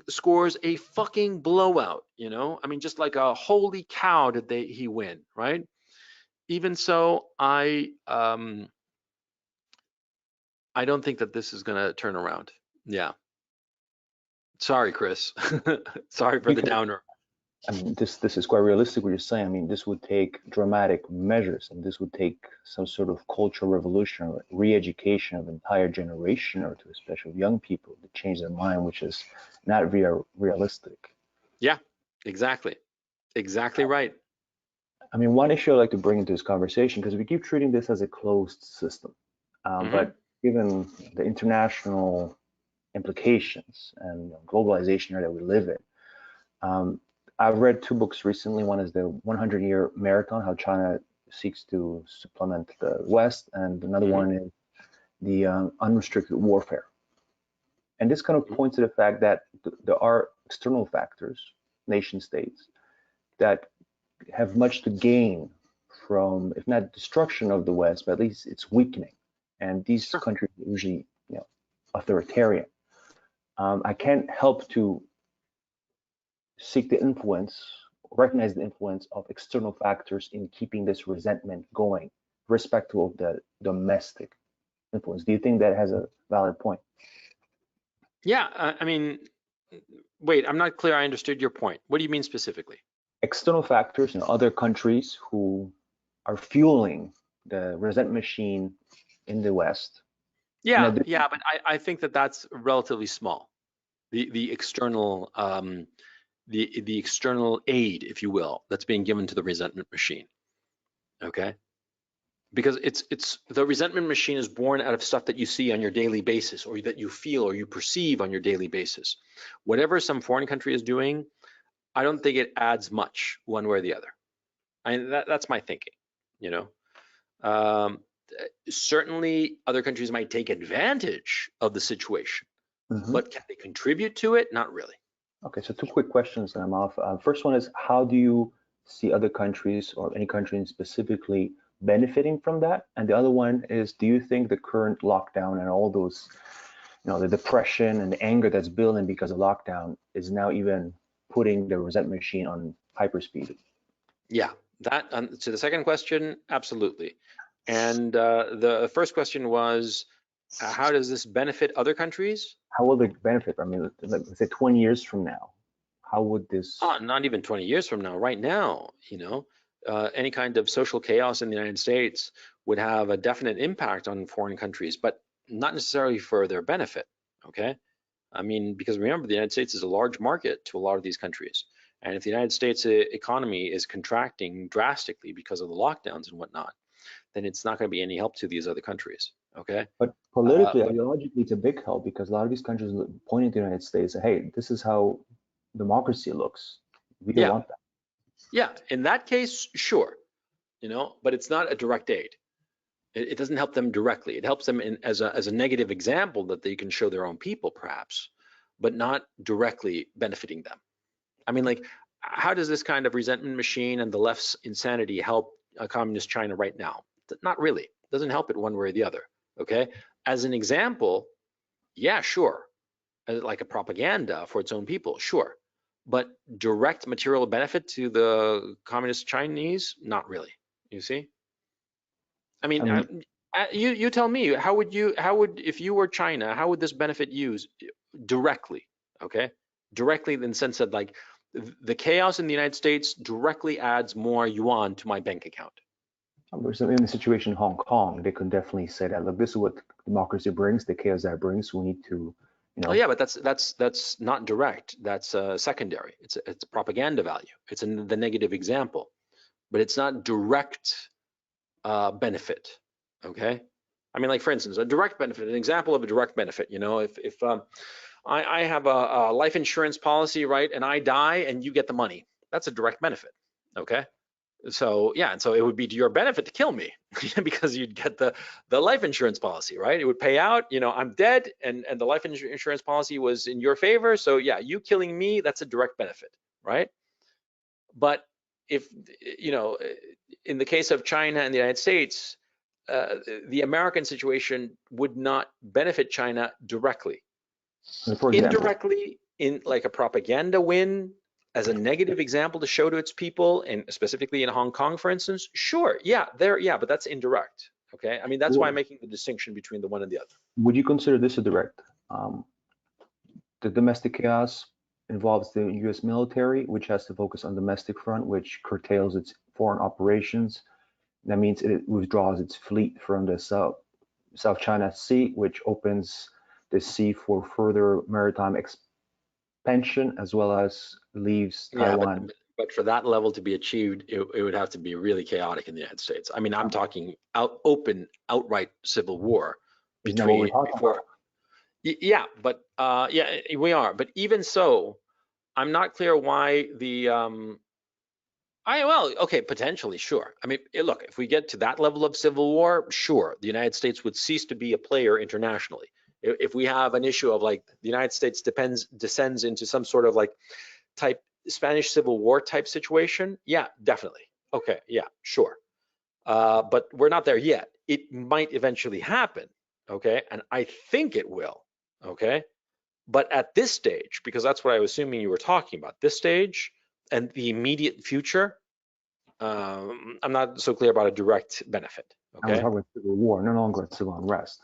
scores a fucking blowout, I mean, just like a holy cow did he win, right? Even so, I don't think that this is going to turn around. Yeah. Sorry, Chris. Sorry for the downer. I mean, this is quite realistic what you're saying. I mean, this would take dramatic measures, and this would take some sort of cultural revolution or re-education of an entire generation, or to especially young people, to change their mind, which is not realistic. Yeah, exactly. Exactly right. I mean, one issue I'd like to bring into this conversation, because we keep treating this as a closed system, but given the international implications and globalization that we live in, I've read two books recently. One is the 100-Year Marathon, how China seeks to supplement the West, and another one is the Unrestricted Warfare. And this kind of points to the fact that there are external factors, nation states, that have much to gain from, if not destruction of the West, but at least its weakening. And these countries are usually, authoritarian. I can't help to seek the influence, recognize the influence of external factors in keeping this resentment going, irrespective of the domestic influence. Do you think that has a valid point? Yeah, I mean, wait, I'm not clear. I understood your point. What do you mean specifically? External factors in other countries who are fueling the resentment machine in the West. Yeah, but I think that that's relatively small. The external the external aid, if you will, that's being given to the resentment machine. Okay, because it's the resentment machine is born out of stuff that you see on your daily basis, or that you feel or you perceive on your daily basis. Whatever some foreign country is doing, I don't think it adds much one way or the other. That's my thinking, you know. Certainly other countries might take advantage of the situation, but can they contribute to it? Not really. Okay, so two quick questions and I'm off. First one is, how do you see other countries or any country specifically benefiting from that? And the other one is, do you think the current lockdown and all those, the depression and the anger that's building because of lockdown is now even putting the resentment machine on hyperspeed? Yeah, that to the second question, absolutely. And the first question was, how does this benefit other countries? How will it benefit? I mean, let's say 20 years from now, how would this? Not even 20 years from now, right now, any kind of social chaos in the United States would have a definite impact on foreign countries, but not necessarily for their benefit, okay? I mean, because remember, the United States is a large market to a lot of these countries. And if the United States economy is contracting drastically because of the lockdowns and whatnot, then it's not going to be any help to these other countries, okay? But politically, ideologically, it's a big help because a lot of these countries pointing to the United States, hey, this is how democracy looks. We don't want that. Yeah, in that case, sure, but it's not a direct aid. It doesn't help them directly. It helps them as a negative example that they can show their own people, perhaps, but not directly benefiting them. I mean, like, how does this kind of resentment machine and the left's insanity help communist China right now? Not really. It doesn't help it one way or the other, okay? As an example, yeah, sure. Like a propaganda for its own people, sure. But direct material benefit to the communist Chinese, not really, you see? I mean, you tell me, if you were China, how would this benefit you directly, okay? Directly in the sense that, like, the chaos in the United States directly adds more yuan to my bank account. In the situation in Hong Kong, they could definitely say that, look, this is what democracy brings, the chaos that brings, we need to, Oh yeah, but that's not direct. That's secondary. It's a propaganda value. It's the negative example, but it's not direct benefit. Okay, I mean, like, for instance, a direct benefit. An example of a direct benefit. If I have a life insurance policy, right, and I die and you get the money, that's a direct benefit. Okay. So yeah, and so it would be to your benefit to kill me because you'd get the life insurance policy, right? It would pay out, I'm dead, and the life insurance policy was in your favor. So yeah, you killing me, that's a direct benefit, right? But if, in the case of China and the United States, the American situation would not benefit China directly. For example, indirectly, in like a propaganda win, as a negative example to show to its people, and specifically in Hong Kong, for instance, sure, yeah, but that's indirect, okay? I mean, that's why I'm making the distinction between the one and the other. Would you consider this a direct? The domestic chaos involves the U.S. military, which has to focus on domestic front, which curtails its foreign operations. That means it withdraws its fleet from the South China Sea, which opens the sea for further maritime expansion, as well as leaves Taiwan. But for that level to be achieved, it would have to be really chaotic in the United States. I mean, I'm talking open, outright civil war between. Yeah, but yeah, we are. But even so, I'm not clear why the. Okay, potentially, sure. I mean, look, if we get to that level of civil war, sure, the United States would cease to be a player internationally. If we have an issue of, like, the United States descends into some sort of, like, type Spanish Civil War type situation, yeah, definitely. Okay, yeah, sure. But we're not there yet. It might eventually happen, okay? And I think it will, okay? But at this stage, because that's what I was assuming you were talking about, this stage and the immediate future, I'm not so clear about a direct benefit, okay? We're talking about civil war, no longer civil unrest.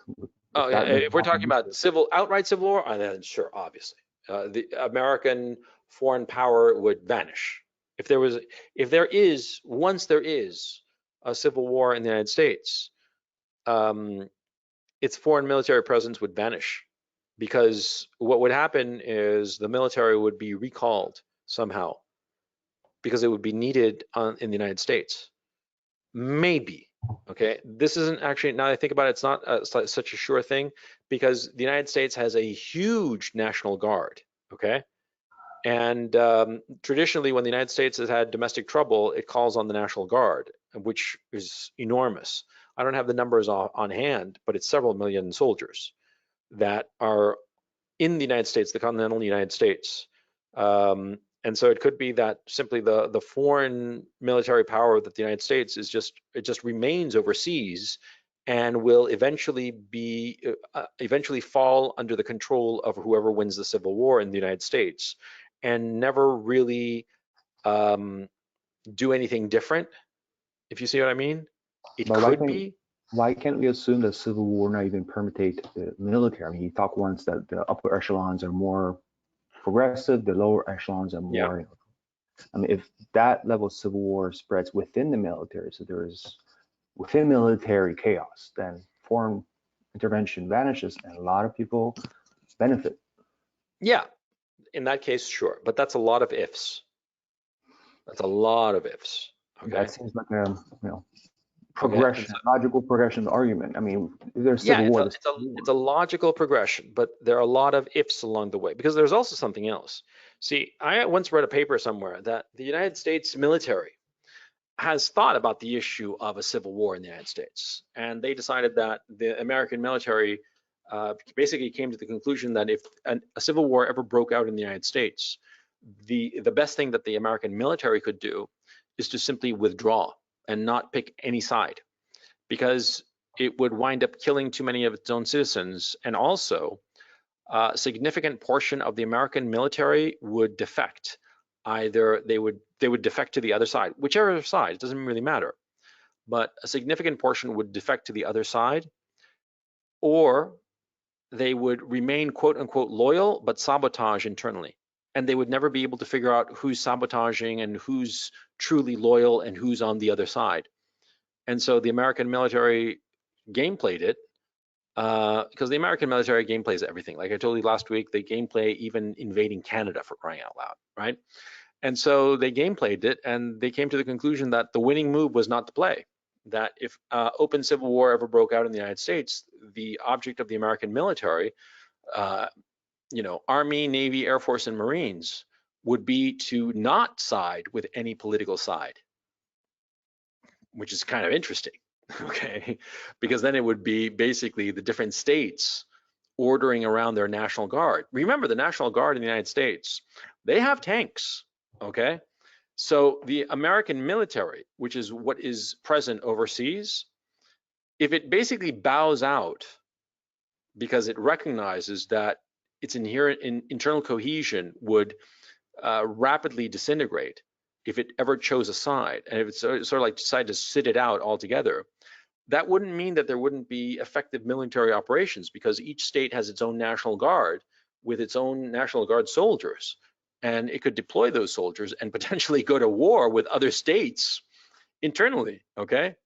If we're talking about outright civil war, then sure, obviously. The American foreign power would vanish. Once there is a civil war in the United States, its foreign military presence would vanish, because what would happen is the military would be recalled somehow, because it would be needed in the United States. Maybe Okay, this isn't actually, now that I think about it, it's not such a sure thing, because the United States has a huge National Guard, okay? And traditionally, when the United States has had domestic trouble, it calls on the National Guard, which is enormous. I don't have the numbers on hand, but it's several million soldiers that are in the United States, the continental United States. And so it could be that simply the foreign military power that the United States is just remains overseas and will eventually eventually fall under the control of whoever wins the Civil War in the United States, and never really do anything different, if you see what I mean. It But could be. why can't we assume that civil war not even permeate the military? I mean, you talk once that the upper echelons are more progressive, the lower echelons are Yeah. more. I mean, if that level of civil war spreads within the military, so there's within military chaos, then foreign intervention vanishes, and a lot of people benefit. Yeah, in that case, sure, but that's a lot of ifs. That's a lot of ifs. Okay. That seems like a Okay. progression, logical progression argument. I mean, if there's Yeah, civil war, it's a logical progression, but there are a lot of ifs along the way, because there's also something else. See, I once read a paper somewhere that the United States military has thought about the issue of a civil war in the United States, and they decided that the American military basically came to the conclusion that if a civil war ever broke out in the United States, the best thing that the American military could do is to simply withdraw and not pick any side, because it would wind up killing too many of its own citizens, and also a significant portion of the American military would defect. Either they would defect to the other side, whichever side, it doesn't really matter, but a significant portion would defect to the other side, or they would remain quote unquote loyal but sabotage internally, and they would never be able to figure out who's sabotaging and who's truly loyal and who's on the other side. And so the American military gameplayed it, because the American military gameplays everything. Like I told you last week, they gameplay even invading Canada, for crying out loud, right? And so they gameplayed it, and they came to the conclusion that the winning move was not to play. That if open civil war ever broke out in the United States, the object of the American military, Army, Navy, Air Force, and Marines, would be to not side with any political side, which is kind of interesting, okay? Because then it would be basically the different states ordering around their National Guard. Remember, the National Guard in the United States, they have tanks, okay? So the American military, which is what is present overseas, if it basically bows out because it recognizes that its inherent internal cohesion would rapidly disintegrate if it ever chose a side, and if it's sort of like decided to sit it out altogether, that wouldn't mean that there wouldn't be effective military operations, because each state has its own National Guard with its own National Guard soldiers, and it could deploy those soldiers and potentially go to war with other states internally, okay?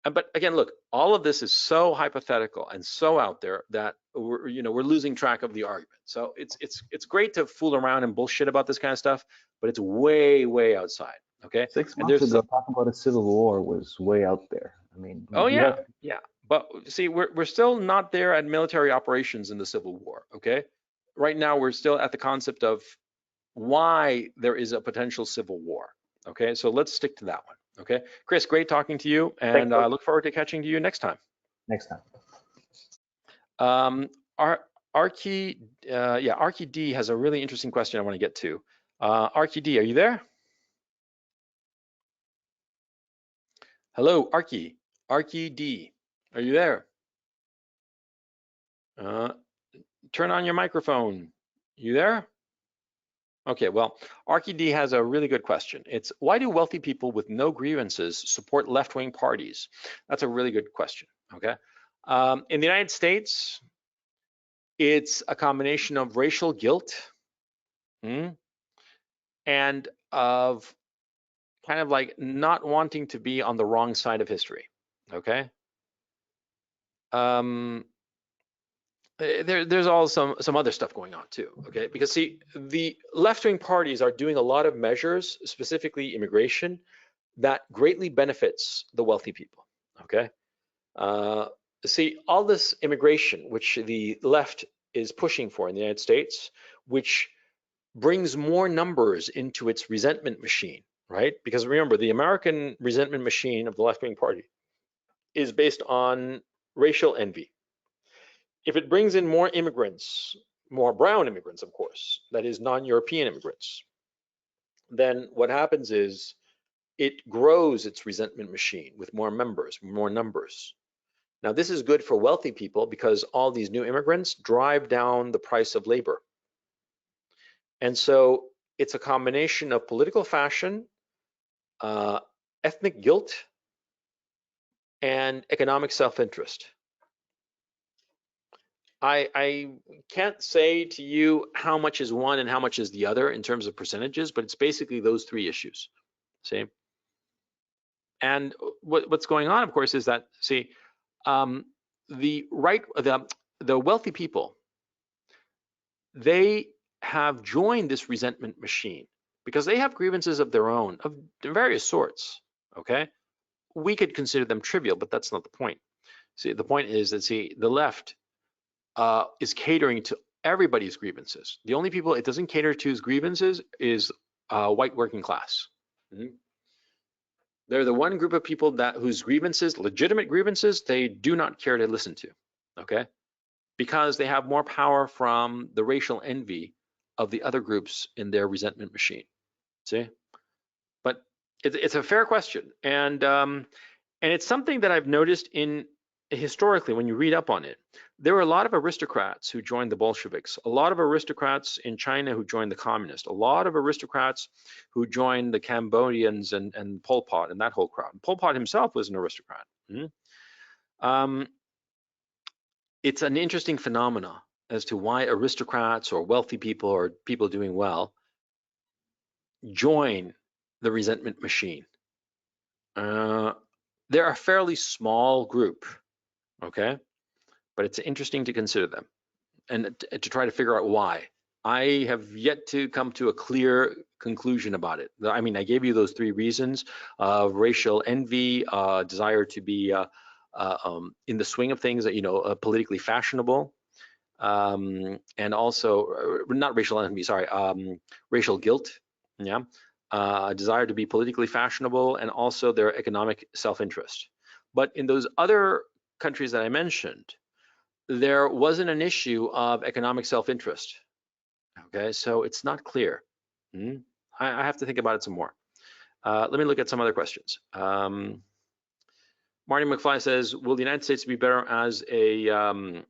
But again, look, all of this is so hypothetical and so out there that we're losing track of the argument. So it's great to fool around and bullshit about this kind of stuff, but it's way outside. Okay. 6 months ago, talking about a civil war was way out there. I mean, oh yeah, yeah. But see, we're still not there at military operations in the Civil War. Okay. Right now, we're still at the concept of why there is a potential civil war. Okay. So let's stick to that one. Okay, Chris, great talking to you, and I look forward to catching you next time. Next time. Arky D has a really interesting question I want to get to. Arky D, are you there? Hello, Arky D, are you there? Turn on your microphone. You there? Okay, well, Arky D has a really good question. It's, why do wealthy people with no grievances support left-wing parties? That's a really good question, okay? In the United States, it's a combination of racial guilt and of kind of like not wanting to be on the wrong side of history, okay? There's all some other stuff going on too, okay? Because see, the left-wing parties are doing a lot of measures, specifically immigration, that greatly benefits the wealthy people, okay? See, all this immigration, which the left is pushing for in the United States, which brings more numbers into its resentment machine, right? Because remember, the American resentment machine of the left-wing party is based on racial envy. If it brings in more immigrants, more brown immigrants, of course, that is non-European immigrants, then what happens is it grows its resentment machine with more members, more numbers. Now, this is good for wealthy people because all these new immigrants drive down the price of labor. And so it's a combination of political fashion, ethnic guilt, and economic self-interest. I can't say to you how much is one and how much is the other in terms of percentages, but it's basically those three issues. See? And what's going on, of course, is that, see, the wealthy people, they have joined this resentment machine because they have grievances of their own, of various sorts, okay? We could consider them trivial, but that's not the point. See, the point is that, see, the left is catering to everybody's grievances. The only people it doesn't cater to grievances is white working class. Mm-hmm. They're the one group of people that whose grievances, legitimate grievances, they do not care to listen to, okay? Because they have more power from the racial envy of the other groups in their resentment machine. See, but it's a fair question, and it's something that I've noticed in historically when you read up on it. There were a lot of aristocrats who joined the Bolsheviks, a lot of aristocrats in China who joined the communists, a lot of aristocrats who joined the Cambodians and Pol Pot and that whole crowd. Pol Pot himself was an aristocrat. It's an interesting phenomena as to why aristocrats or wealthy people or people doing well join the resentment machine. They're a fairly small group, okay? But it's interesting to consider them and to try to figure out why. I have yet to come to a clear conclusion about it. I mean, I gave you those three reasons: racial envy, desire to be in the swing of things, that politically fashionable, and also not racial envy, sorry, racial guilt, yeah, desire to be politically fashionable, and also their economic self-interest. But in those other countries that I mentioned, there wasn't an issue of economic self-interest. Okay, so it's not clear. I have to think about it some more. Let me look at some other questions. Marty McFly says, will the United States be better as a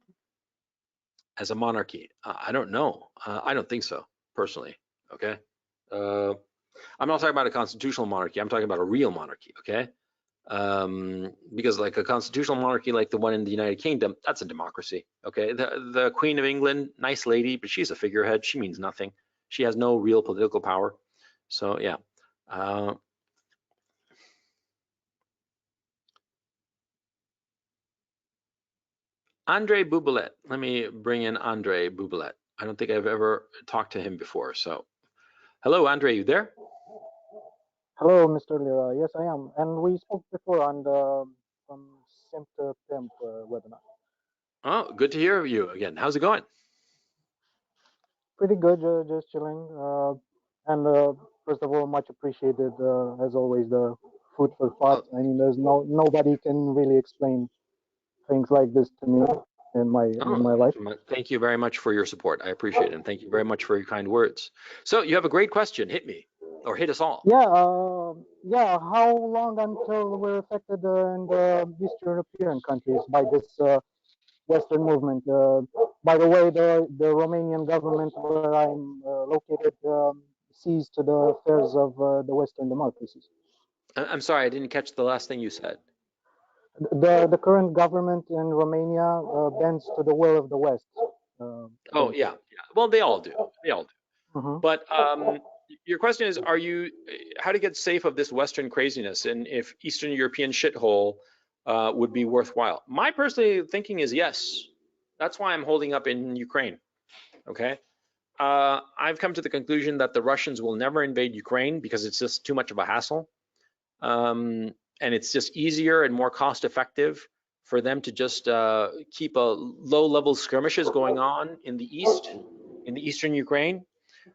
monarchy? I don't know. I don't think so, personally. Okay. I'm not talking about a constitutional monarchy. I'm talking about a real monarchy. Okay. Because like a constitutional monarchy like the one in the United Kingdom, that's a democracy. Okay. The Queen of England, nice lady, but she's a figurehead. She means nothing. She has no real political power. So yeah. Andre Boubelet. Let me bring in Andre Boubelet. I don't think I've ever talked to him before. So, hello, Andre, you there? Hello, Mr. Lira. Yes, I am. And we spoke before on the Simp to Pimp webinar. Oh, good to hear you again. How's it going? Pretty good, just chilling. And first of all, much appreciated, as always, the food for thought. I mean, there's nobody can really explain things like this to me in my life. Thank you very much for your support. I appreciate it, and thank you very much for your kind words. So you have a great question. Hit me, or hit us all. Yeah. How long until we're affected in the East European countries by this Western movement? By the way, the Romanian government where I'm located sees to the affairs of the Western democracies. I'm sorry, I didn't catch the last thing you said. The current government in Romania bends to the will of the West. Oh yeah. Well, they all do. They all do. Mm-hmm. But your question is, how to get safe of this Western craziness, and if Eastern European shithole would be worthwhile? My personal thinking is yes. That's why I'm holding up in Ukraine. Okay. I've come to the conclusion that the Russians will never invade Ukraine because it's just too much of a hassle. and it's just easier and more cost effective for them to just keep a low-level skirmishes going on in the east, in the eastern Ukraine,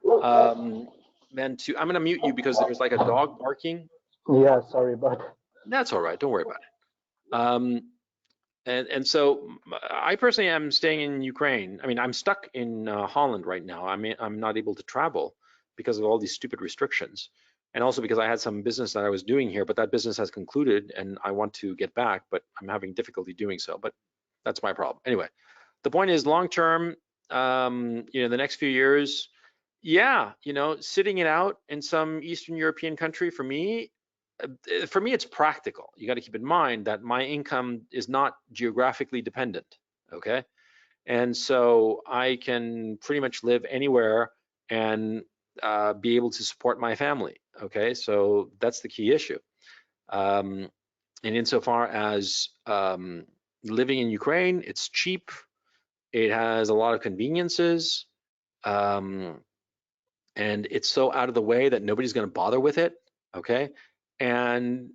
than to. I'm going to mute you because there's like a dog barking. Yeah, sorry, but That's all right. Don't worry about it. And so I personally am staying in Ukraine. I mean, I'm stuck in Holland right now. I mean, I'm not able to travel because of all these stupid restrictions, and also because I had some business that I was doing here, but that business has concluded, and I want to get back, but I'm having difficulty doing so. But that's my problem. Anyway, the point is, long term, the next few years, yeah, sitting it out in some Eastern European country for me, it's practical. You got to keep in mind that my income is not geographically dependent, okay? And so I can pretty much live anywhere and be able to support my family, okay? So that's the key issue. And insofar as living in Ukraine, it's cheap. It has a lot of conveniences. And it's so out of the way that nobody's going to bother with it, okay? And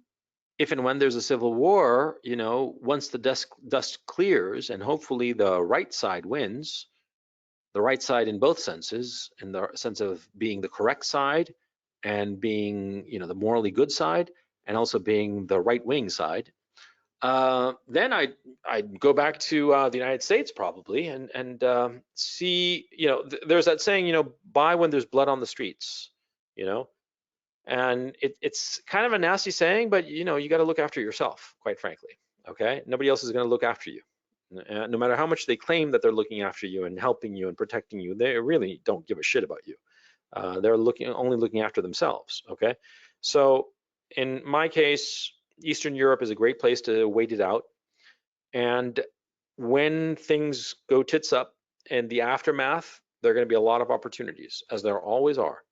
if and when there's a civil war, once the dust clears and hopefully the right side wins, the right side in both senses, in the sense of being the correct side and being, the morally good side, and also being the right wing side, then I'd go back to the United States probably and see, there's that saying, buy when there's blood on the streets, and it's kind of a nasty saying, but you got to look after yourself, quite frankly. Okay, nobody else is going to look after you. No matter how much they claim that they're looking after you and helping you and protecting you, they really don't give a shit about you. They're only looking after themselves. Okay, so in my case, Eastern Europe is a great place to wait it out. And when things go tits up in the aftermath, there are going to be a lot of opportunities, as there always are.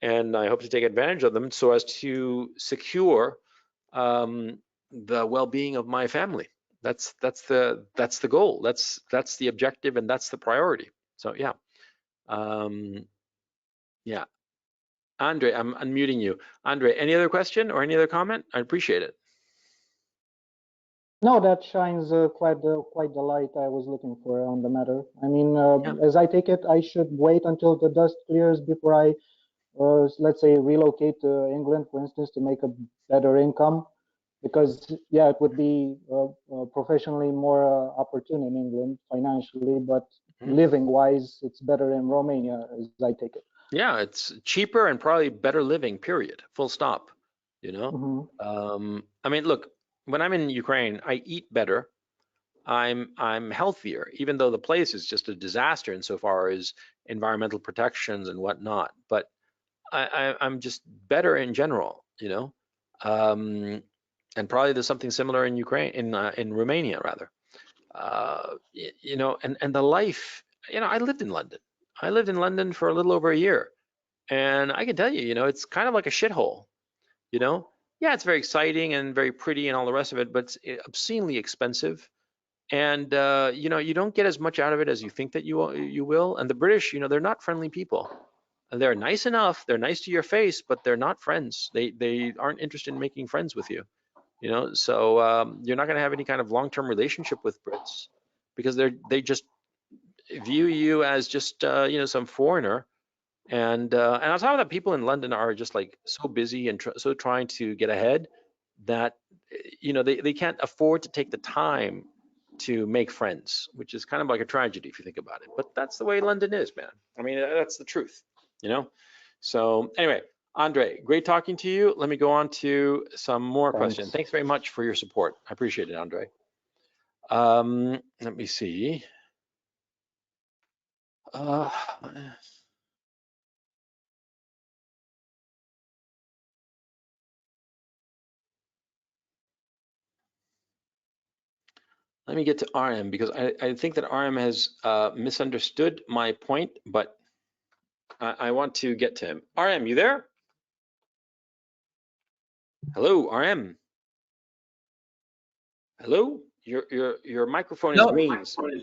And I hope to take advantage of them so as to secure the well-being of my family. That's the goal. That's the objective, and that's the priority. So yeah, yeah. Andre, I'm unmuting you. Andre, any other question or any other comment? I appreciate it. no, that shines quite the light I was looking for on the matter. I mean, Yeah. as I take it, I should wait until the dust clears before I, let's say, relocate to England, for instance, to make a better income. Because yeah, it would be professionally more opportune in England financially, but living wise, it's better in Romania, as I take it. Yeah, it's cheaper and probably better living, period, full stop. I mean, look, when I'm in Ukraine, I eat better. I'm healthier, even though the place is just a disaster insofar as environmental protections and whatnot. But I'm just better in general, and probably there's something similar in Ukraine, in Romania rather, and the life, I lived in London. I lived in London for a little over a year, and I can tell you, it's kind of like a shithole, Yeah, it's very exciting and very pretty and all the rest of it, but it's obscenely expensive. And you don't get as much out of it as you think that you will. And the British, they're not friendly people. They're nice enough. They're nice to your face, but they're not friends. They aren't interested in making friends with you. So you're not going to have any kind of long-term relationship with Brits because they just view you as just some foreigner. And on top of that, people in London are just like so busy and so trying to get ahead that they can't afford to take the time to make friends, which is kind of like a tragedy if you think about it. But that's the way London is, man. I mean, that's the truth, So anyway, Andre, great talking to you. Let me go on to some more questions. Thanks very much for your support. I appreciate it, Andre. Let me see. Let me get to RM because I think that RM has misunderstood my point, but I want to get to him. RM, you there? Hello, RM. Hello? Your microphone is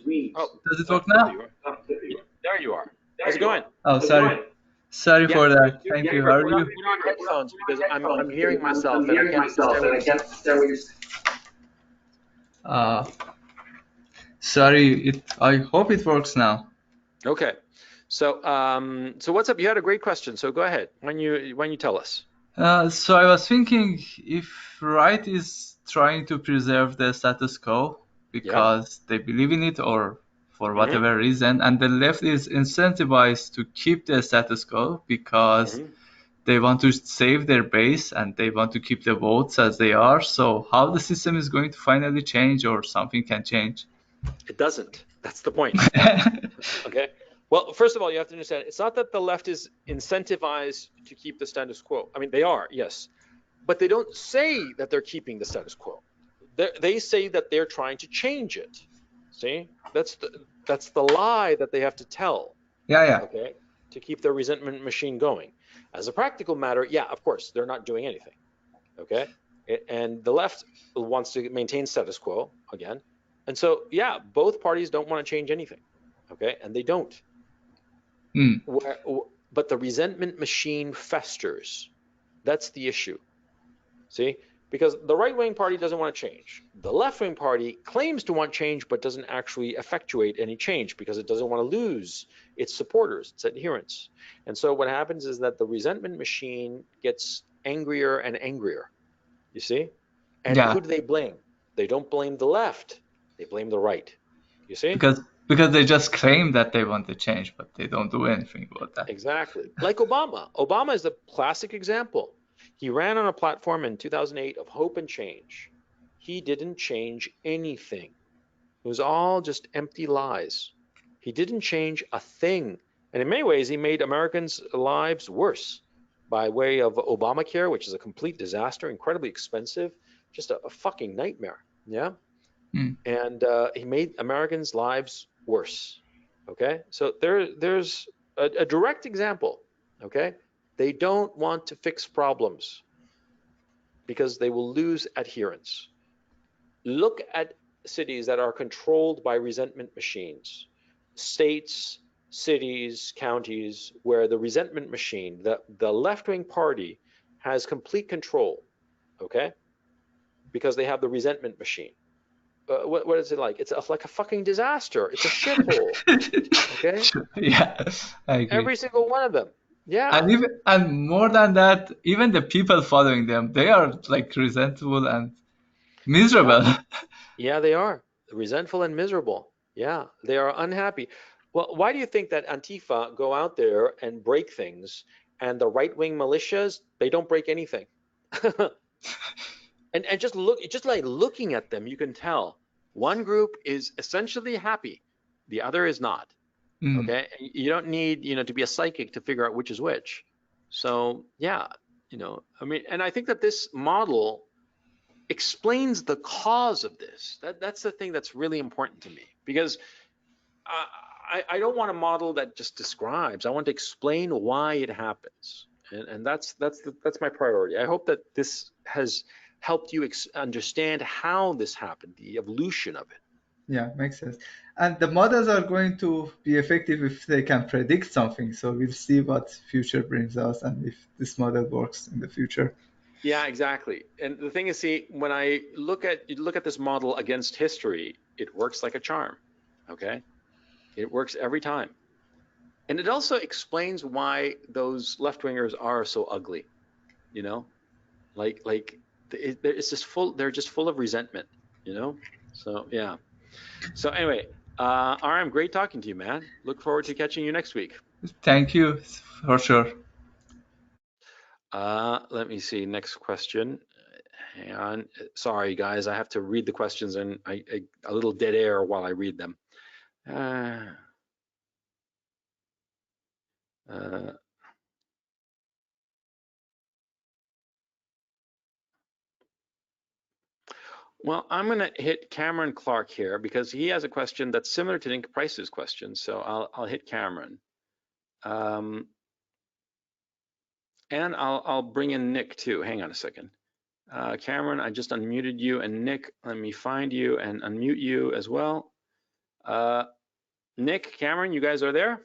green. Oh, does it work now? There you are. How's it going? Oh, sorry. Sorry Yeah, for that. you, Thank yeah, you. How are put on you? headphones because I'm hearing myself and I can't understand what you're saying. Uh, Sorry. I hope it works now. Okay. So so what's up? You had a great question. So go ahead. When you tell us. So I was thinking if right is trying to preserve the status quo Yeah. because they believe in it or for Mm-hmm. whatever reason, and the left is incentivized to keep the status quo because Mm-hmm. they want to save their base and they want to keep the votes as they are. So how the system is going to finally change or something can change? It doesn't. That's the point. Okay. Well, first of all, you have to understand it's not that the left is incentivized to keep the status quo. I mean, they are, yes, but they don't say that they're keeping the status quo. They say that they're trying to change it. See, that's the lie that they have to tell. Yeah. Okay, to keep their resentment machine going. As a practical matter, yeah, of course, they're not doing anything. Okay, and the left wants to maintain status quo again, and so yeah, both parties don't want to change anything. Okay, and they don't. Mm. But the resentment machine festers. That's the issue. See, because the right-wing party doesn't want to change. The left-wing party claims to want change, but doesn't actually effectuate any change because it doesn't want to lose its supporters, its adherents. And so what happens is that the resentment machine gets angrier and angrier, you see? And Yeah. who do they blame? They don't blame the left. They blame the right, you see? Because they just claim that they want to change, but they don't do anything about that. Exactly. Like Obama. Obama is the classic example. He ran on a platform in 2008 of hope and change. He didn't change anything. It was all just empty lies. He didn't change a thing. And in many ways, he made Americans' lives worse by way of Obamacare, which is a complete disaster, incredibly expensive, just a fucking nightmare. Yeah. Mm. And he made Americans' lives worse. Okay. So there's a direct example. Okay. They don't want to fix problems because they will lose adherence. Look at cities that are controlled by resentment machines, states, cities, counties, where the resentment machine, the left-wing party has complete control, okay? Because they have the resentment machine. What is it like? It's like a fucking disaster. It's a shithole, okay? Yeah, I agree. Every single one of them. Yeah. And more than that, even the people following them, they are like resentful and miserable. Yeah, they are resentful and miserable. Yeah, they are unhappy. Well, why do you think that Antifa go out there and break things and the right-wing militias, they don't break anything? And just like looking at them, you can tell one group is essentially happy, the other is not. Mm. Okay? You don't need, to be a psychic to figure out which is which. So, yeah, I mean, and I think that this model explains the cause of this. That's the thing that's really important to me, because I don't want a model that just describes. I want to explain why it happens, and that's my priority. I hope that this has helped you understand how this happened, the evolution of it. Yeah, makes sense. And the models are going to be effective if they can predict something. So we'll see what future brings us and if this model works in the future. Yeah, exactly. And the thing is, see, when I look at this model against history, it works like a charm. Okay, it works every time. And it also explains why those left-wingers are so ugly, like it's just full, they're just full of resentment, So yeah. So anyway, RM, great talking to you, man. Look forward to catching you next week. Thank you for sure. Let me see, next question. Hang on. Sorry, guys, I have to read the questions and a little dead air while I read them. Well, I'm going to hit Cameron Clark here because he has a question that's similar to Nick Price's question. So I'll hit Cameron. And I'll bring in Nick too. Hang on a second. Cameron, I just unmuted you, and Nick, let me find you and unmute you as well. Nick, Cameron, you guys are there?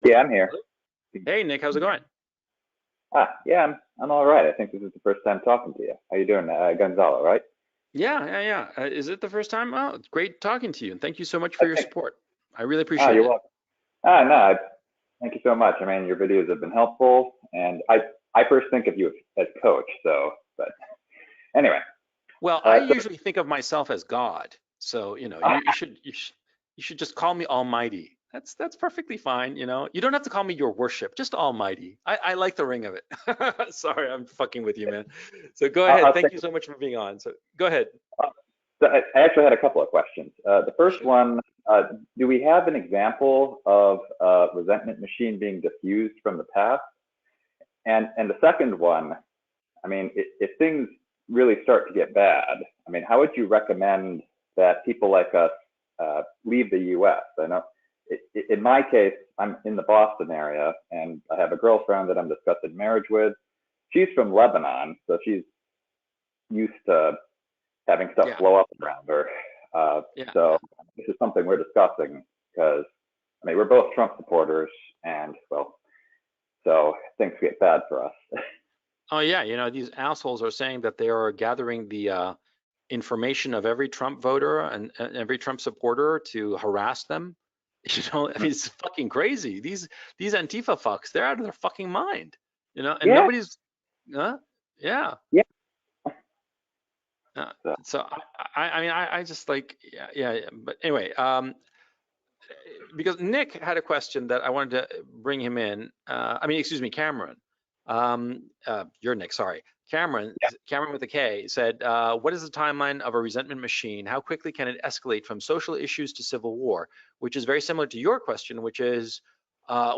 Yeah, I'm here. Hey, Nick, how's it going? Yeah, I'm all right. I think this is the first time talking to you. How you doing, Gonzalo, right? Yeah. Is it the first time? Oh, it's great talking to you, and thank you so much I for your think, support. I really appreciate you're it. welcome. No, thank you so much. I mean, your videos have been helpful, and I first think of you as coach, so, but anyway. Well, I So, usually think of myself as God, so you should just call me Almighty. That's perfectly fine. You don't have to call me Your Worship, just Almighty. I like the ring of it. Sorry, I'm fucking with you, man. So go ahead. I'll Thank stick you so much for being on. So go ahead. So I actually had a couple of questions. The first Shoot. one, do we have an example of a resentment machine being diffused from the past? And the second one, I mean, if things really start to get bad, I mean, how would you recommend that people like us leave the U.S.? I know, in my case, I'm in the Boston area, and I have a girlfriend that I'm discussing marriage with. She's from Lebanon, so she's used to having stuff Yeah, blow up around her. yeah. So this is something we're discussing because, I mean, we're both Trump supporters, and well, so things get bad for us. Oh yeah, these assholes are saying that they are gathering the information of every Trump voter and every Trump supporter to harass them. I mean, it's fucking crazy. These Antifa fucks, they're out of their fucking mind. And Yeah, nobody's, yeah. yeah. Uh, So, so I mean, I just like, yeah. But anyway, because Nick had a question that I wanted to bring him in. I mean, excuse me, Cameron. You're Nick, sorry. Cameron with a K said, what is the timeline of a resentment machine? How quickly can it escalate from social issues to civil war? Which is very similar to your question, which is,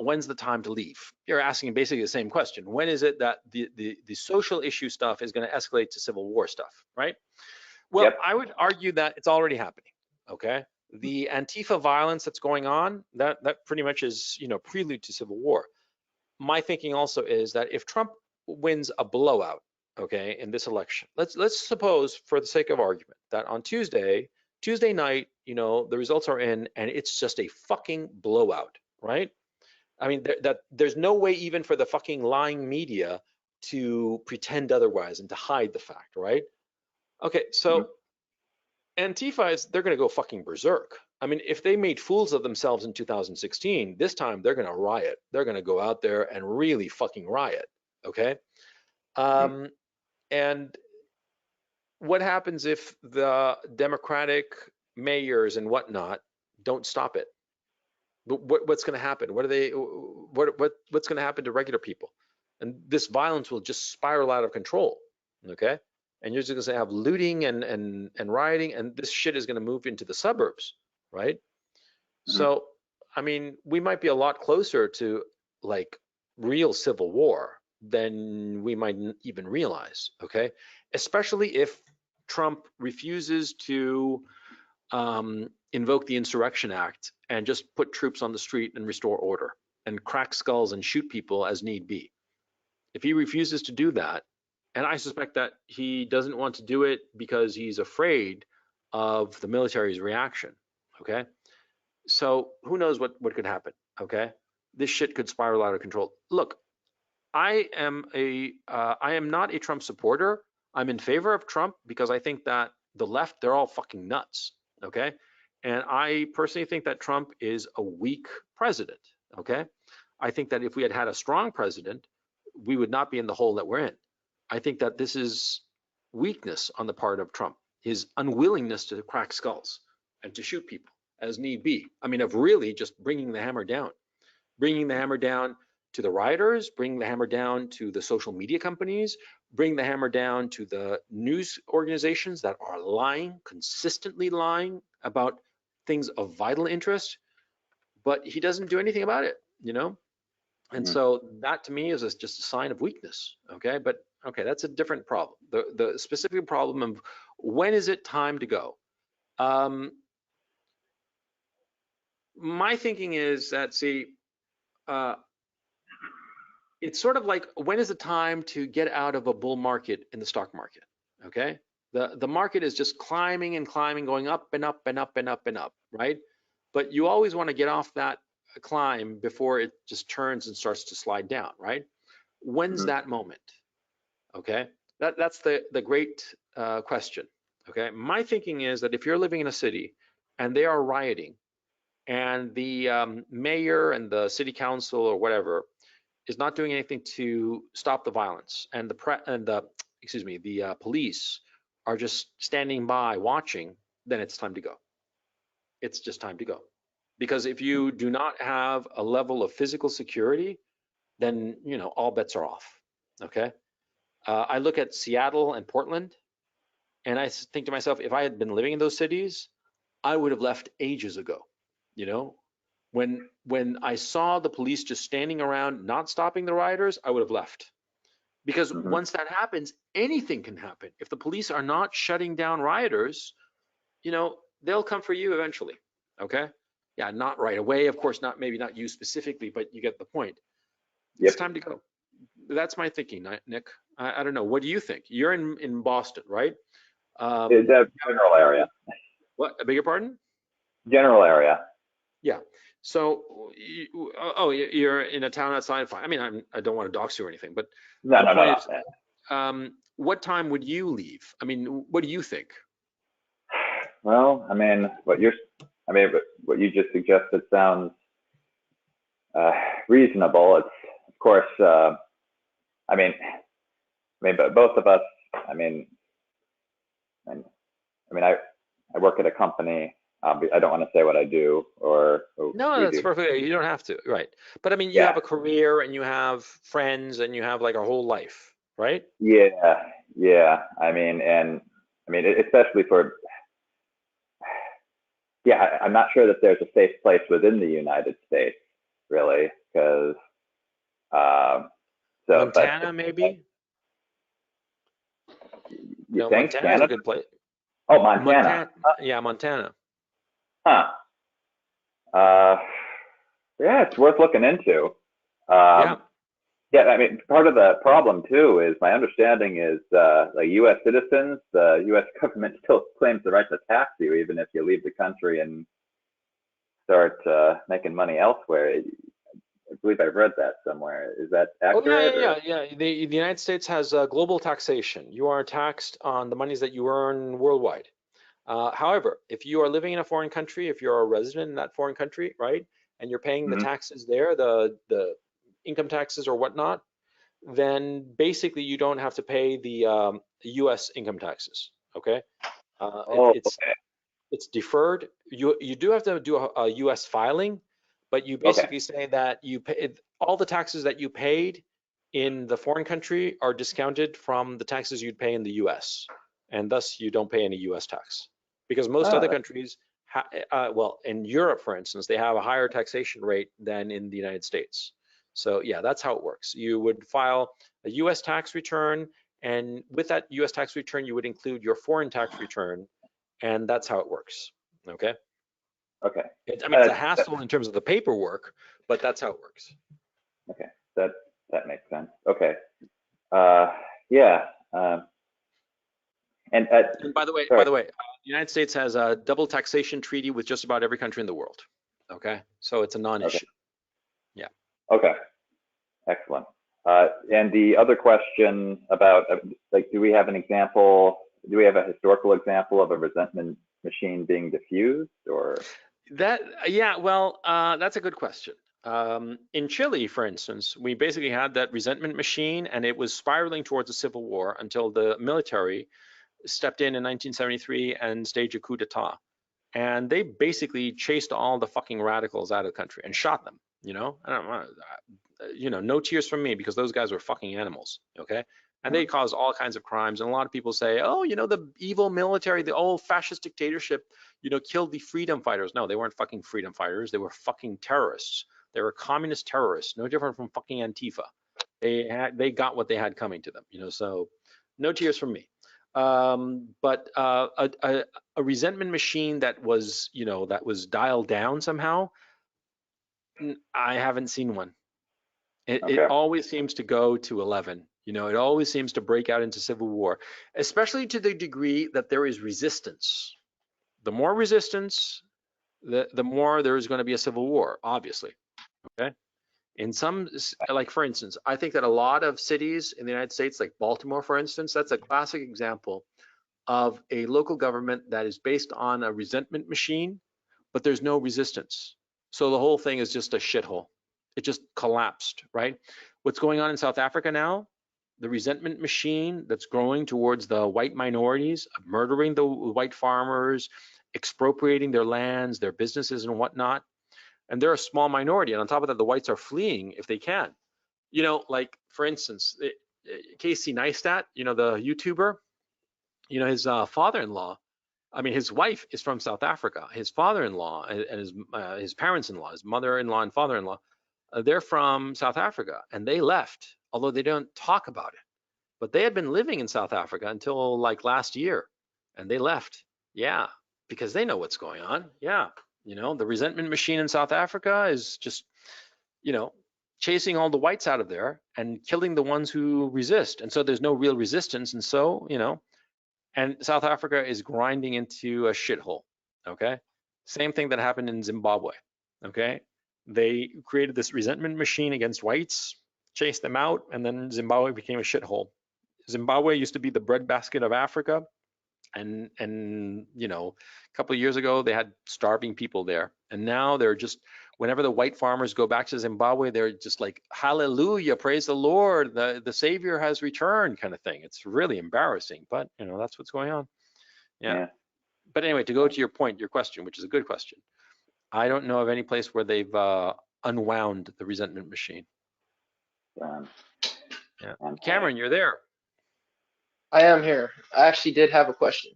when's the time to leave? You're asking basically the same question. When is it that the social issue stuff is going to escalate to civil war stuff, right? Well, yep. I would argue that it's already happening, okay? The Antifa violence that's going on, that pretty much is, prelude to civil war. My thinking also is that if Trump wins a blowout, okay, in this election, let's suppose, for the sake of argument, that on Tuesday night, the results are in and it's just a fucking blowout, right? I mean, there's no way even for the fucking lying media to pretend otherwise and to hide the fact, right? Okay, Mhm. so Antifa they're going to go fucking berserk. I mean, if they made fools of themselves in 2016, this time they're going to riot. They're going to go out there and really fucking riot. Okay. Mhm. And what happens if the Democratic mayors and whatnot don't stop it? What's going to happen? What's going to happen to regular people? And this violence will just spiral out of control. Okay. And you're just going to have looting and rioting, and this shit is going to move into the suburbs, right? Mhm. So, I mean, we might be a lot closer to like real civil war than we might even realize, okay? Especially if Trump refuses to invoke the Insurrection Act and just put troops on the street and restore order and crack skulls and shoot people as need be. If he refuses to do that, and I suspect that he doesn't want to do it because he's afraid of the military's reaction, okay? So who knows what could happen, okay? This shit could spiral out of control. Look, I am not a Trump supporter. I'm in favor of Trump because I think that the left, they're all fucking nuts, okay? And I personally think that Trump is a weak president, okay? I think that if we had had a strong president, we would not be in the hole that we're in. I think that this is weakness on the part of Trump, his unwillingness to crack skulls and to shoot people as need be. I mean, of really just bringing the hammer down to the rioters, bring the hammer down to the social media companies, bring the hammer down to the news organizations that are lying, consistently lying about things of vital interest, but he doesn't do anything about it. And Mhm. so that to me is just a sign of weakness, okay? But okay, that's a different problem. The specific problem of when is it time to go? My thinking is that, see, uh, it's sort of like, when is the time to get out of a bull market in the stock market? Okay, the market is just climbing and climbing, going up and up and up and up and up, right? But you always want to get off that climb before it just turns and starts to slide down, right? When's that moment? Okay, that's the great question. Okay, my thinking is that if you're living in a city and they are rioting, and the mayor and the city council or whatever is not doing anything to stop the violence, and the police are just standing by watching, then it's time to go. It's just time to go. Because if you do not have a level of physical security, then all bets are off. Okay. I look at Seattle and Portland, and I think to myself, if I had been living in those cities, I would have left ages ago. When I saw the police just standing around not stopping the rioters, I would have left. Because once that happens, anything can happen. If the police are not shutting down rioters, they'll come for you eventually. Okay. Yeah, not right away, of course, maybe not you specifically, but you get the point. It's time to go. That's my thinking, Nick. I don't know. What do you think? You're in Boston, right? The general area. What? I beg your pardon? General area. Yeah. So, you're in a town outside. I mean, I don't want to dox you or anything, but No. What time would you leave? I mean, what do you think? Well, I mean, what you just suggested sounds reasonable. It's, of course, but both of us, I work at a company. I don't want to say what I do or no, that's perfect. You don't have to, right? But I mean, you have a career and you have friends and you have like a whole life, right? Yeah. Especially for. Yeah, I'm not sure that there's a safe place within the United States, really, because Montana, maybe. You think Montana's a good place. Oh, Montana. Yeah, Montana. Huh. Yeah, it's worth looking into. Yeah, I mean, part of the problem too is my understanding is like U.S. citizens, the U.S. government still claims the right to tax you even if you leave the country and start making money elsewhere. I believe I've read that somewhere. Is that accurate? Oh, yeah. The United States has global taxation. You are taxed on the monies that you earn worldwide. However, if you are living in a foreign country, if you're a resident in that foreign country, right, and you're paying the taxes there, the income taxes or whatnot, then basically you don't have to pay the U.S. income taxes. Okay, it's deferred. You do have to do a U.S. filing, but you basically say that you pay all the taxes that you paid in the foreign country are discounted from the taxes you'd pay in the U.S. and thus you don't pay any U.S. tax. Because most other countries, well, in Europe, for instance, they have a higher taxation rate than in the United States. So yeah, that's how it works. You would file a U.S. tax return, and with that U.S. tax return, you would include your foreign tax return, and that's how it works. Okay. Okay. It's a hassle in terms of the paperwork, but that's how it works. Okay, that makes sense. Okay. Yeah. And by the way, the United States has a double taxation treaty with just about every country in the world. Okay, so it's a non-issue. Yeah. Okay. Excellent. And the other question about, do we have an example? Do we have a historical example of a resentment machine being diffused, or? That, yeah. Well, that's a good question. In Chile, for instance, we basically had that resentment machine, and it was spiraling towards a civil war until the military stepped in 1973 and staged a coup d'etat. And they basically chased all the fucking radicals out of the country and shot them, I don't know, no tears from me, because those guys were fucking animals, okay? And they caused all kinds of crimes. And a lot of people say, oh, the evil military, the old fascist dictatorship, killed the freedom fighters. No, they weren't fucking freedom fighters. They were fucking terrorists. They were communist terrorists, no different from fucking Antifa. They got what they had coming to them, so no tears from me. But a resentment machine that was, that was dialed down somehow, I haven't seen one. It always seems to go to 11. It always seems to break out into civil war, especially to the degree that there is resistance. The more resistance, the more there is going to be a civil war, obviously. Okay. In some, like for instance, I think that a lot of cities in the United States, like Baltimore, for instance, that's a classic example of a local government that is based on a resentment machine, but there's no resistance. So the whole thing is just a shithole. It just collapsed, right? What's going on in South Africa now, the resentment machine that's growing towards the white minorities, murdering the white farmers, expropriating their lands, their businesses and whatnot. And they're a small minority. And on top of that, the whites are fleeing if they can. You know, like for instance, Casey Neistat, you know, the YouTuber, you know, his father-in-law, I mean, his wife is from South Africa. His father-in-law and his parents-in-law, his mother-in-law and father-in-law, they're from South Africa, and they left, although they don't talk about it. But they had been living in South Africa until like last year, and they left. Yeah, because they know what's going on. Yeah, you know, the resentment machine in South Africa is just, you know, chasing all the whites out of there and killing the ones who resist. And so there's no real resistance. And so, you know, and South Africa is grinding into a shithole. Okay. Same thing that happened in Zimbabwe. Okay. They created this resentment machine against whites, chased them out, and then Zimbabwe became a shithole. Zimbabwe used to be the breadbasket of Africa. And you know, a couple of years ago, they had starving people there. And now they're just, whenever the white farmers go back to Zimbabwe, they're just like, hallelujah, praise the Lord, the Savior has returned kind of thing. It's really embarrassing, but you know, that's what's going on. Yeah. But anyway, to go to your point, your question, which is a good question. I don't know of any place where they've unwound the resentment machine. Yeah. Cameron, you're there. I am here. I actually did have a question.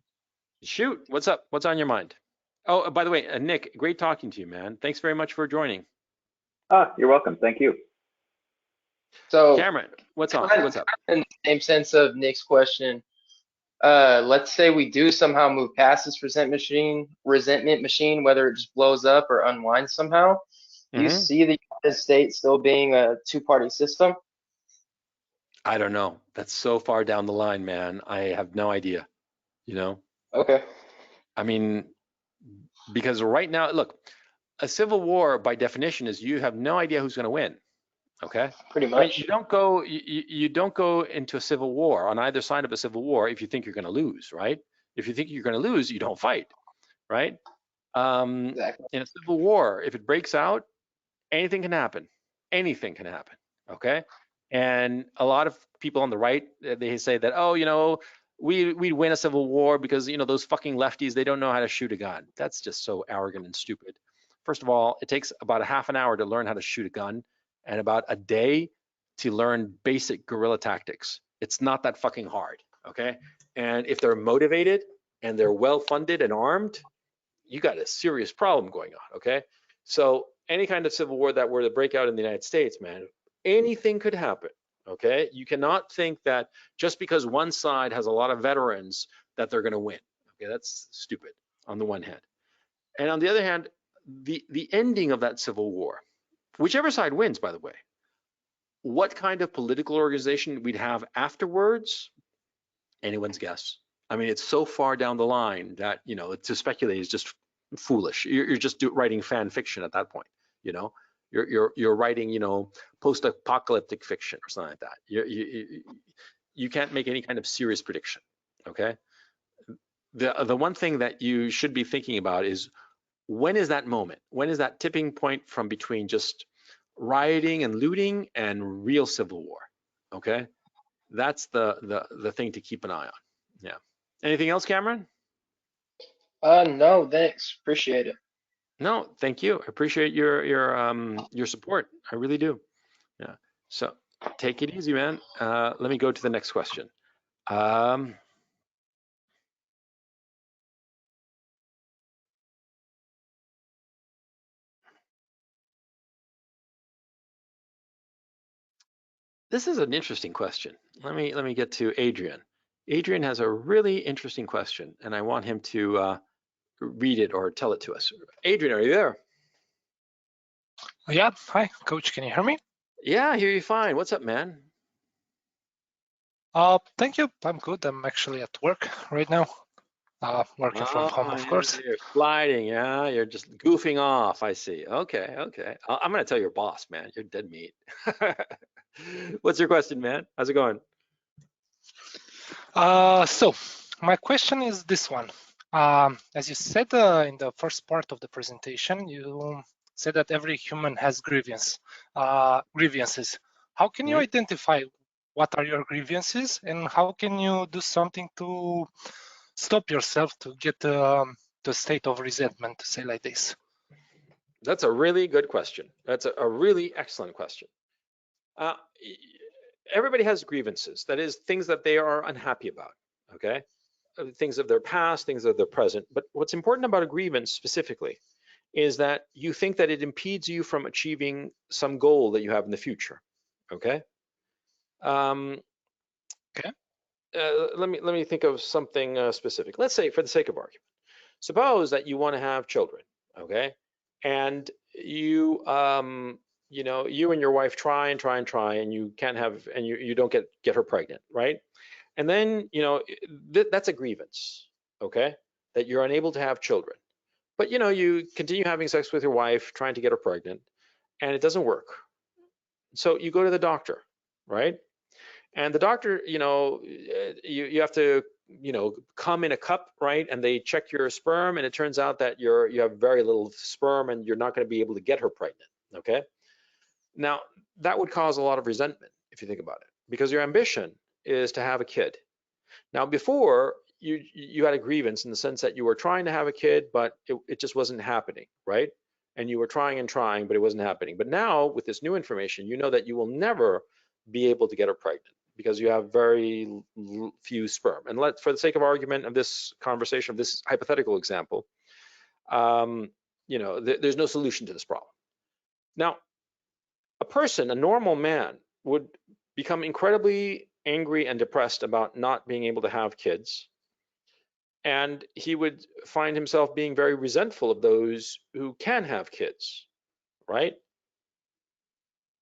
Shoot, what's up? What's on your mind? Oh, by the way, Nick, great talking to you, man. Thanks very much for joining. You're welcome. Thank you. So, Cameron, what's on? What's up? In the same sense of Nick's question, let's say we do somehow move past this resentment machine, whether it just blows up or unwinds somehow. Do you see the United States still being a two-party system? I don't know. That's so far down the line, man. I have no idea, you know? Okay. I mean, because right now, look, a civil war by definition is you have no idea who's going to win. Okay. Pretty much. I mean, you don't go into a civil war on either side of a civil war if you think you're going to lose, right? If you think you're going to lose, you don't fight, right? Exactly. In a civil war, if it breaks out, anything can happen. Anything can happen. Okay. And a lot of people on the right, they say that, oh, you know, we'd win a civil war because, you know, those fucking lefties, they don't know how to shoot a gun. That's just so arrogant and stupid. First of all, it takes about a half an hour to learn how to shoot a gun and about a day to learn basic guerrilla tactics. It's not that fucking hard, okay? And if they're motivated and they're well-funded and armed, you got a serious problem going on, okay? So any kind of civil war that were to break out in the United States, man, anything could happen, okay? You cannot think that just because one side has a lot of veterans that they're gonna win, okay? That's stupid on the one hand. And on the other hand, the ending of that civil war, whichever side wins, by the way, what kind of political organization we'd have afterwards, anyone's guess. I mean, it's so far down the line that, you know, to speculate is just foolish. You're just writing fan fiction at that point, you know? You're writing, you know, post-apocalyptic fiction or something like that. You can't make any kind of serious prediction, okay? The one thing that you should be thinking about is, when is that moment? When is that tipping point from between just rioting and looting and real civil war? Okay, that's the thing to keep an eye on. Yeah. Anything else, Cameron? No, thanks. Appreciate it. No, thank you. I appreciate your support. I really do. Yeah. So take it easy, man. Let me go to the next question. This is an interesting question. Let me get to Adrian. Adrian has a really interesting question, and I want him to read it or tell it to us. Adrian, are you there? Yeah. Hi, Coach. Can you hear me? Yeah, I hear you fine. What's up, man? Thank you. I'm good. I'm actually at work right now. working from home, of course. You're sliding, yeah. You're just goofing off. I see. Okay, okay. I'm gonna tell your boss, man. You're dead meat. What's your question, man? How's it going? So my question is this one. As you said in the first part of the presentation, you said that every human has grievances. How can you identify what are your grievances, and how can you do something to stop yourself to get the state of resentment, to say like this? That's a really good question. That's a really excellent question. Everybody has grievances. That is, things that they are unhappy about, okay? Things of their past, things of their present. But what's important about a grievance specifically is that you think that it impedes you from achieving some goal that you have in the future, okay? Okay. Let me think of something specific. Let's say, for the sake of argument, suppose that you want to have children, okay? And you you and your wife try and try and try, and you can't have, and you don't get her pregnant, right? And then that's a grievance, okay? That you're unable to have children. But you continue having sex with your wife, trying to get her pregnant, and it doesn't work. So you go to the doctor, right? And the doctor, you have to, come in a cup, right? And they check your sperm, and it turns out that you have very little sperm, and you're not going to be able to get her pregnant, okay? Now, that would cause a lot of resentment if you think about it, because your ambition is to have a kid. Now, before, you had a grievance in the sense that you were trying to have a kid, but it just wasn't happening, right? And you were trying and trying, but it wasn't happening. But now, with this new information, you know that you will never be able to get her pregnant because you have very few sperm. And for the sake of argument of this conversation, of this hypothetical example, there's no solution to this problem. Now, a normal man, would become incredibly angry and depressed about not being able to have kids. And he would find himself being very resentful of those who can have kids, right?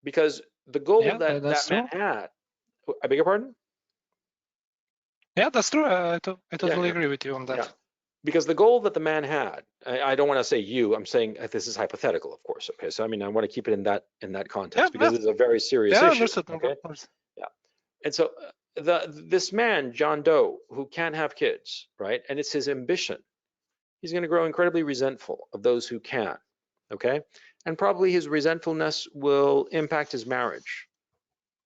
Because the goal that man had, I beg your pardon? Yeah, that's true. I totally agree with you on that. Yeah. Because the goal that the man had, I don't want to say you, I'm saying this is hypothetical, of course. Okay, so I mean, I want to keep it in that context, because it's a very serious issue. Understood. Okay? Yeah. And so this man, John Doe, who can't have kids, right? And it's his ambition. He's going to grow incredibly resentful of those who can. Okay, and probably his resentfulness will impact his marriage.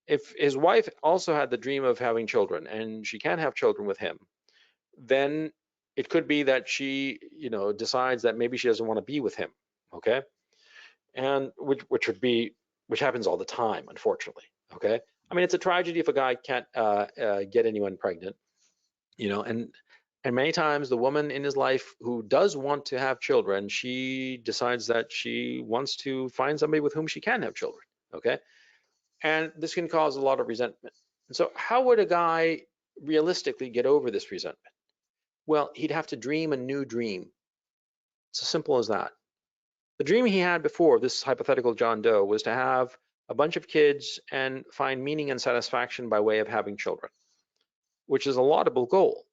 If his wife also had the dream of having children and she can't have children with him, then it could be that she, decides that maybe she doesn't want to be with him, okay? And which happens all the time, unfortunately, okay? I mean, it's a tragedy if a guy can't get anyone pregnant, and many times the woman in his life who does want to have children, she decides that she wants to find somebody with whom she can have children, okay? And this can cause a lot of resentment. And so how would a guy realistically get over this resentment? Well, he'd have to dream a new dream. It's as simple as that. The dream he had before, this hypothetical John Doe, was to have a bunch of kids and find meaning and satisfaction by way of having children, which is a laudable goal.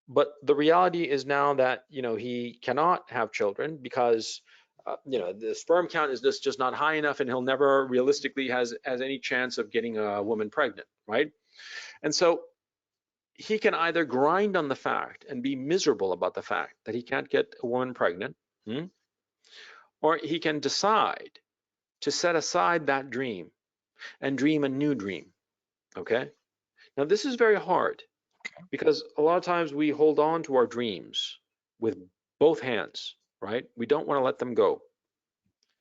But the reality is now that, he cannot have children because, the sperm count is just not high enough, and he'll never realistically has any chance of getting a woman pregnant, right? And so he can either grind on the fact and be miserable about the fact that he can't get a woman pregnant, or he can decide to set aside that dream and dream a new dream, okay? Now, this is very hard because a lot of times we hold on to our dreams with both hands, right? We don't want to let them go.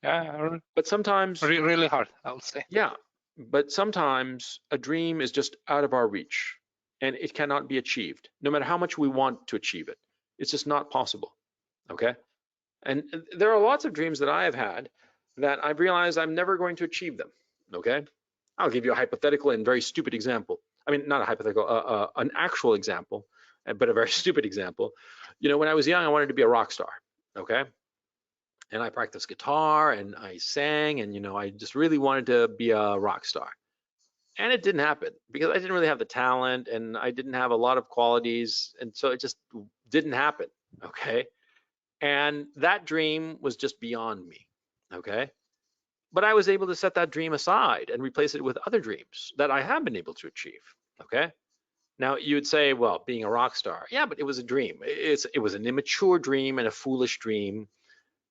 Yeah, but sometimes really hard, I would say. Yeah, but sometimes a dream is just out of our reach and it cannot be achieved, no matter how much we want to achieve it. It's just not possible, okay? And there are lots of dreams that I have had that I've realized I'm never going to achieve them, okay? I'll give you a hypothetical and very stupid example. I mean, not a hypothetical, an actual example, but a very stupid example. When I was young, I wanted to be a rock star, okay? And I practiced guitar and I sang, and I just really wanted to be a rock star. And it didn't happen because I didn't really have the talent and I didn't have a lot of qualities, and so didn't happen, okay? And that dream was just beyond me, okay? But I was able to set that dream aside and replace it with other dreams that I have been able to achieve, okay? Now you would say, well, being a rock star, yeah, but it was a dream. It was an immature dream and a foolish dream,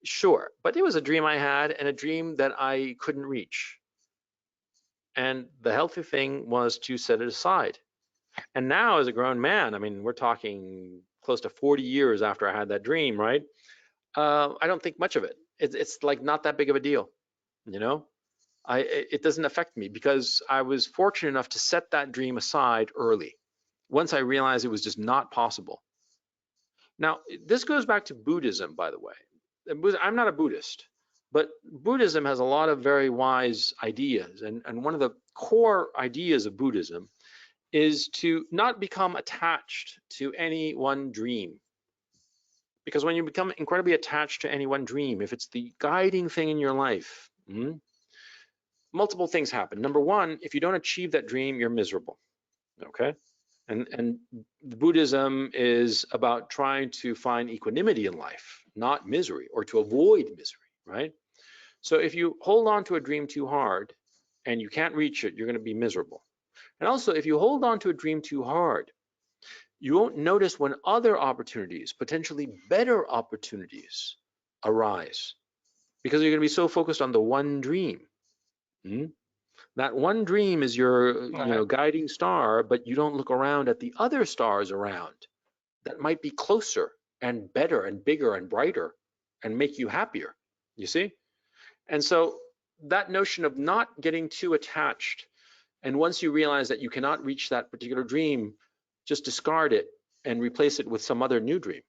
sure, but it was a dream I had and a dream that I couldn't reach. And the healthy thing was to set it aside. And now as a grown man, I mean, we're talking close to 40 years after I had that dream, right? I don't think much of it. It's like not that big of a deal, you know? It doesn't affect me because I was fortunate enough to set that dream aside early. Once I realized it was just not possible. Now, this goes back to Buddhism, by the way. I'm not a Buddhist, but Buddhism has a lot of very wise ideas. And one of the core ideas of Buddhism is to not become attached to any one dream. Because when you become incredibly attached to any one dream, if it's the guiding thing in your life, multiple things happen. Number one, if you don't achieve that dream, you're miserable, okay? And Buddhism is about trying to find equanimity in life, not misery, or to avoid misery, right? So if you hold on to a dream too hard and you can't reach it, you're going to be miserable. And also, if you hold on to a dream too hard, you won't notice when other opportunities, potentially better opportunities, arise, because you're going to be so focused on the one dream. That one dream is your guiding star, but you don't look around at the other stars around that might be closer and better and bigger and brighter and make you happier, you see? And so that notion of not getting too attached, and once you realize that you cannot reach that particular dream, just discard it and replace it with some other new dream.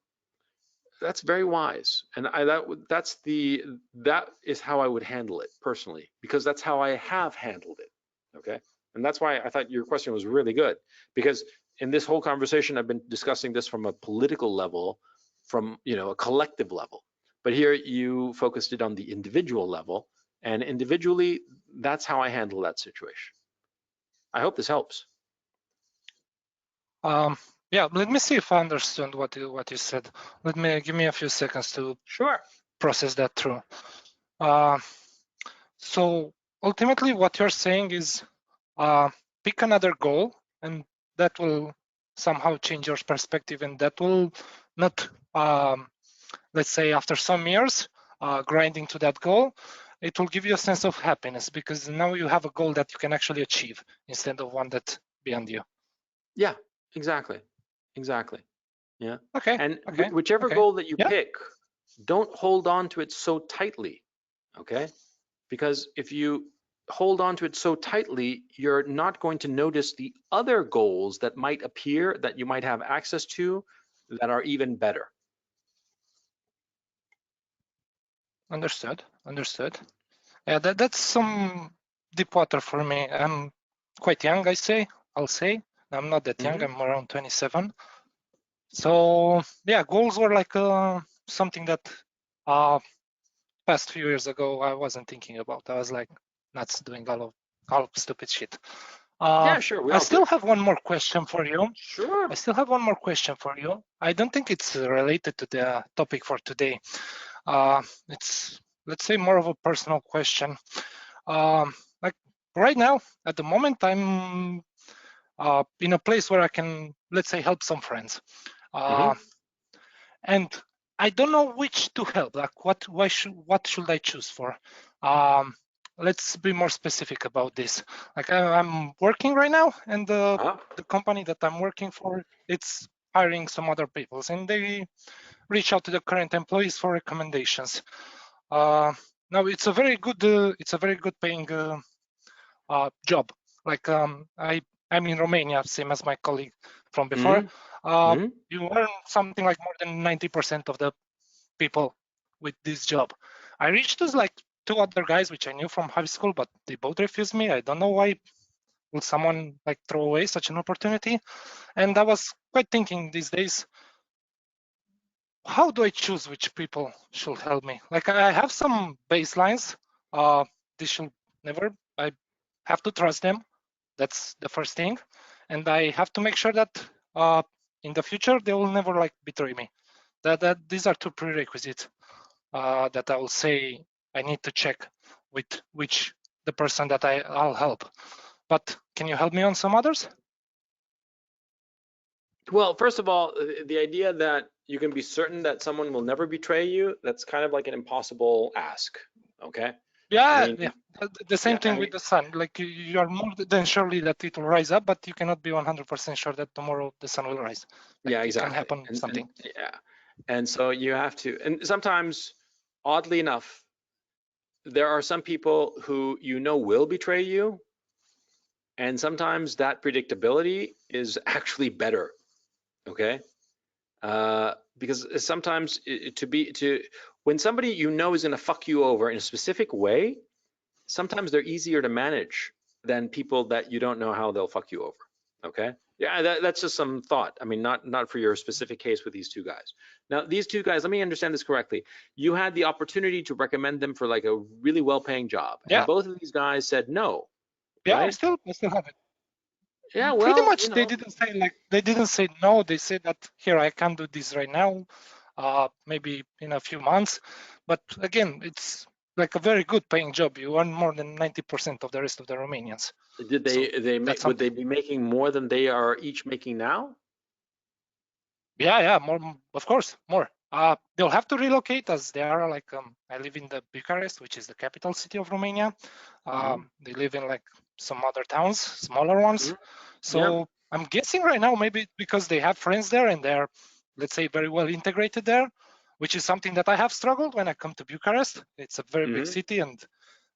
That's very wise, and that is how I would handle it personally, because that's how I have handled it. Okay, and that's why I thought your question was really good, because in this whole conversation I've been discussing this from a political level, from a collective level, but here you focused it on the individual level, and individually that's how I handle that situation. I hope this helps. Yeah, let me see if I understood what you said. Give me a few seconds to process that through. So ultimately, what you're saying is pick another goal, and that will somehow change your perspective, and that will not, let's say, after some years grinding to that goal, it will give you a sense of happiness because now you have a goal that you can actually achieve instead of one that's beyond you. Yeah, exactly. Yeah. Okay. And whichever goal that you pick, don't hold on to it so tightly, okay? Because if you hold on to it so tightly, you're not going to notice the other goals that might appear that you might have access to that are even better. Understood. Yeah, that's some deep water for me. I'm quite young, I'll say. I'm not that young, I'm around 27. So yeah, goals were like something that past few years ago I wasn't thinking about. I was like nuts doing all of stupid shit. Yeah, sure. I still have one more question for you. Sure. I still have one more question for you. I don't think it's related to the topic for today. It's, let's say, more of a personal question. Like right now, at the moment, I'm in a place where I can, let's say, help some friends. And I don't know which to help. Like, what should I choose for? Let's be more specific about this. Like, I'm working right now, and the company that I'm working for, it's hiring some other people, and they reach out to the current employees for recommendations. Now it's a very good paying job. Like I'm in Romania, same as my colleague from before. You earn something like more than 90% of the people with this job. I reached to like 2 other guys which I knew from high school, but they both refused me. I don't know why would someone like throw away such an opportunity. And I was quite thinking these days, how do I choose which people should help me? Like I have some baselines. This should never. I have to trust them. That's the first thing, and I have to make sure that in the future, they will never like betray me. That these are two prerequisites that I will say I need to check with which the person that I'll help. But can you help me on some others? Well, first of all, the idea that you can be certain that someone will never betray you, that's kind of like an impossible ask, okay? Yeah, I mean, yeah. The same thing with the sun. Like you are more than surely that it will rise up, but you cannot be 100% sure that tomorrow the sun will rise. Like yeah, it exactly. can happen something. Yeah, and so you have to, and sometimes, oddly enough, there are some people who you know will betray you, and sometimes that predictability is actually better, okay? Because sometimes when somebody you know is going to fuck you over in a specific way, sometimes they're easier to manage than people that you don't know how they'll fuck you over. Okay. Yeah, that's just some thought. I mean, not for your specific case with these two guys. Now, these two guys, let me understand this correctly. You had the opportunity to recommend them for like a really well-paying job, Yeah. and both of these guys said no. Yeah, right? I still have it. Yeah, Pretty well, much they didn't say no. They said that here I can't do this right now, maybe in a few months. But again, it's like a very good paying job. You earn more than 90% of the rest of the Romanians. Did would they be making more than they are each making now? Yeah, more, of course, more. They'll have to relocate as they are like, I live in the Bucharest, which is the capital city of Romania. They live in like some other towns, smaller ones. So I'm guessing right now, maybe because they have friends there and they're, let's say, very well integrated there, which is something that I have struggled when I come to Bucharest. It's a very big city and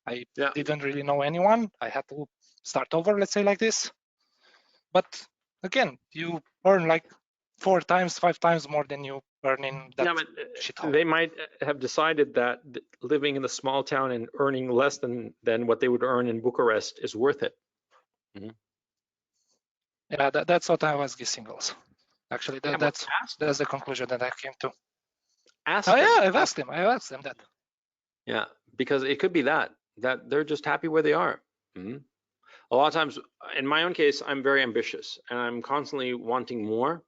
I didn't really know anyone. I had to start over, let's say like this. But again, you earn like 4 times, 5 times more than you earn in that shithole. They might have decided that living in a small town and earning less than what they would earn in Bucharest is worth it. Yeah, that's what I was guessing also. Actually, that's the conclusion that I came to. I've asked them. I asked them that. Yeah, because it could be that they're just happy where they are. A lot of times, in my own case, I'm very ambitious and I'm constantly wanting more.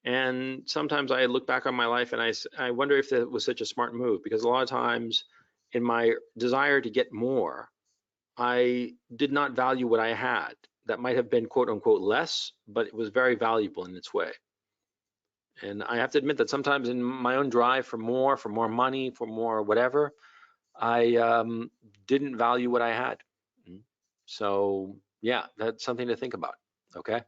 And sometimes I look back on my life and I wonder if that was such a smart move, because a lot of times in my desire to get more, I did not value what I had. That might have been quote unquote less, but it was very valuable in its way. And I have to admit that sometimes in my own drive for more money, for more whatever, I didn't value what I had. So yeah, that's something to think about. Okay.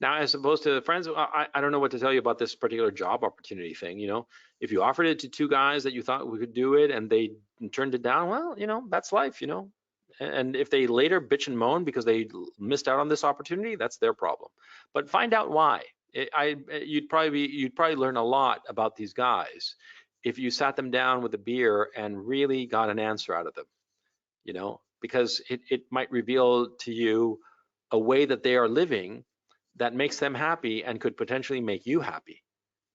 Now, as opposed to friends, I don't know what to tell you about this particular job opportunity thing. You know, if you offered it to two guys that you thought we could do it and they turned it down, well, you know, that's life, you know. And if they later bitch and moan because they missed out on this opportunity, that's their problem. But find out why. You'd probably learn a lot about these guys if you sat them down with a beer and really got an answer out of them, you know, because it might reveal to you a way that they are living that makes them happy and could potentially make you happy.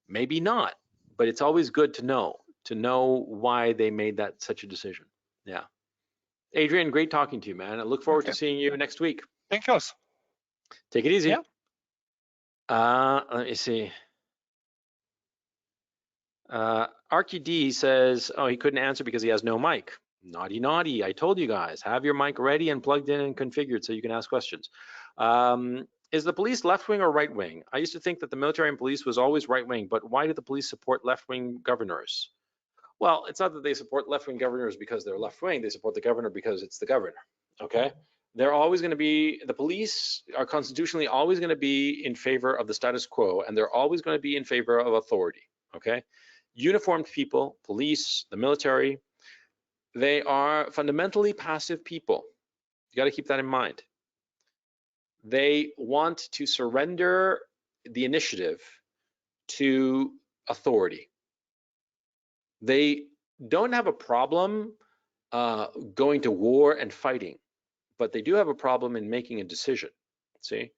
Maybe not, but it's always good to know why they made that such a decision. Yeah. Adrian, great talking to you, man. I look forward to seeing you next week. Thank you. Take it easy. Yeah. Let me see. Arky D says, oh, he couldn't answer because he has no mic. Naughty, naughty. I told you guys, have your mic ready and plugged in and configured so you can ask questions. Is the police left-wing or right-wing? I used to think that the military and police was always right-wing, but why do the police support left-wing governors? Well, it's not that they support left-wing governors because they're left-wing. They support the governor because it's the governor, okay? They're always going to be, the police are constitutionally always going to be in favor of the status quo, and they're always going to be in favor of authority, okay? Uniformed people, police, the military, they are fundamentally passive people. You got to keep that in mind. They want to surrender the initiative to authority. They don't have a problem going to war and fighting, but they do have a problem in making a decision. See,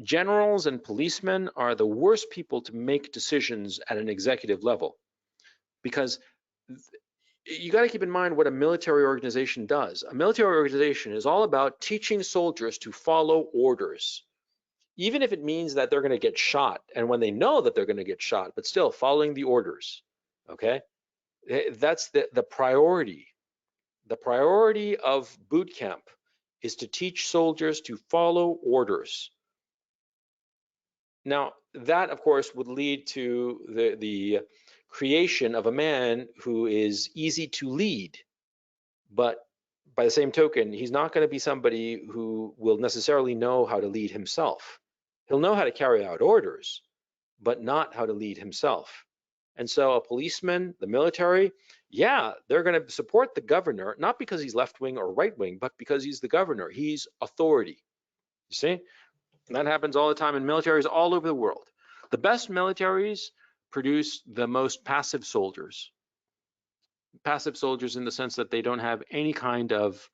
generals and policemen are the worst people to make decisions at an executive level, because you got to keep in mind what a military organization does. A military organization is all about teaching soldiers to follow orders. even if it means that they're going to get shot, and when they know that they're going to get shot, but still following the orders, okay? That's the priority. The priority of boot camp is to teach soldiers to follow orders. Now, that, of course, would lead to the creation of a man who is easy to lead, but by the same token, he's not going to be somebody who will necessarily know how to lead himself. He'll know how to carry out orders, but not how to lead himself. And so a policeman, the military, yeah, they're going to support the governor, not because he's left wing or right wing, but because he's the governor. He's authority. You see? And that happens all the time in militaries all over the world. The best militaries produce the most passive soldiers. Passive soldiers in the sense that they don't have any kind of,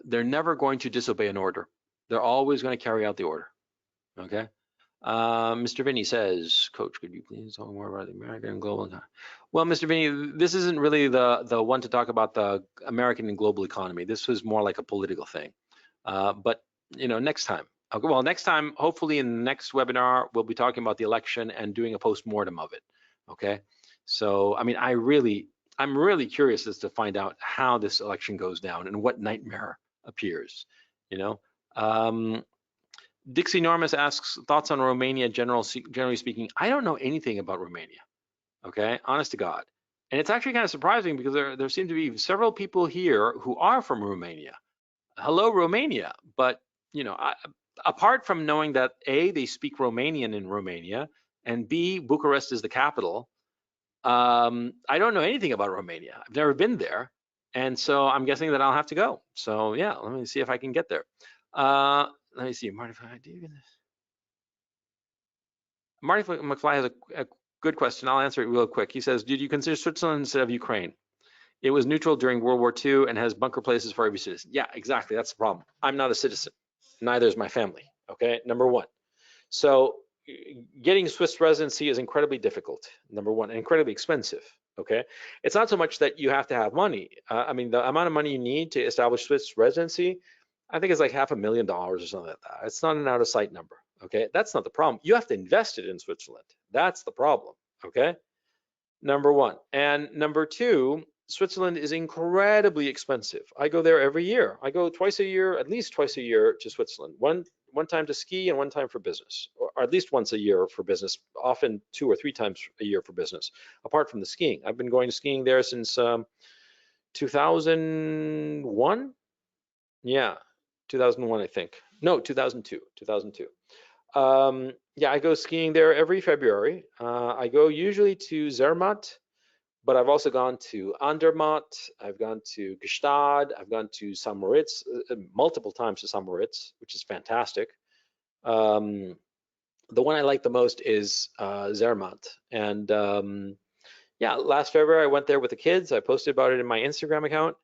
they're never going to disobey an order. They're always going to carry out the order, okay? Mr. Vinny says, Coach, could you please talk more about the American and global economy? Well, Mr. Vinny, this isn't really the one to talk about the American and global economy. This was more like a political thing. But, you know, next time. Okay, well, next time, hopefully in the next webinar, we'll be talking about the election and doing a post-mortem of it, okay? So, I mean, I'm really curious as to find out how this election goes down and what nightmare appears, you know? Dixie Normus asks, thoughts on Romania generally speaking. I don't know anything about Romania, okay? Honest to God. And it's actually kind of surprising because there seem to be several people here who are from Romania. Hello, Romania. But, you know, apart from knowing that A, they speak Romanian in Romania, and B, Bucharest is the capital, I don't know anything about Romania. I've never been there. And so I'm guessing that I'll have to go. So yeah, let me see if I can get there. Let me see, Marty McFly has a good question. I'll answer it real quick. He says, did you consider Switzerland instead of Ukraine? It was neutral during World War II and has bunker places for every citizen. Yeah, exactly. That's the problem. I'm not a citizen. Neither is my family. Okay, number one. So getting Swiss residency is incredibly difficult, number one, and incredibly expensive. Okay, it's not so much that you have to have money. I mean, the amount of money you need to establish Swiss residency, I think it's like $500,000 or something like that. It's not an out of sight number. Okay, that's not the problem. You have to invest it in Switzerland. That's the problem. Okay, number one. And number two, Switzerland is incredibly expensive. I go there every year. I go twice a year, at least twice a year to Switzerland. One time to ski and one time for business, or at least once a year for business, often 2 or 3 times a year for business, apart from the skiing. I've been going to skiing there since 2001. Yeah, 2001, I think. No, 2002. Yeah, I go skiing there every February. I go usually to Zermatt, but I've also gone to Andermatt, I've gone to Gstaad, I've gone to St. Moritz, multiple times to St. Moritz, which is fantastic. The one I like the most is Zermatt. And yeah, last February I went there with the kids. I posted about it in my Instagram account.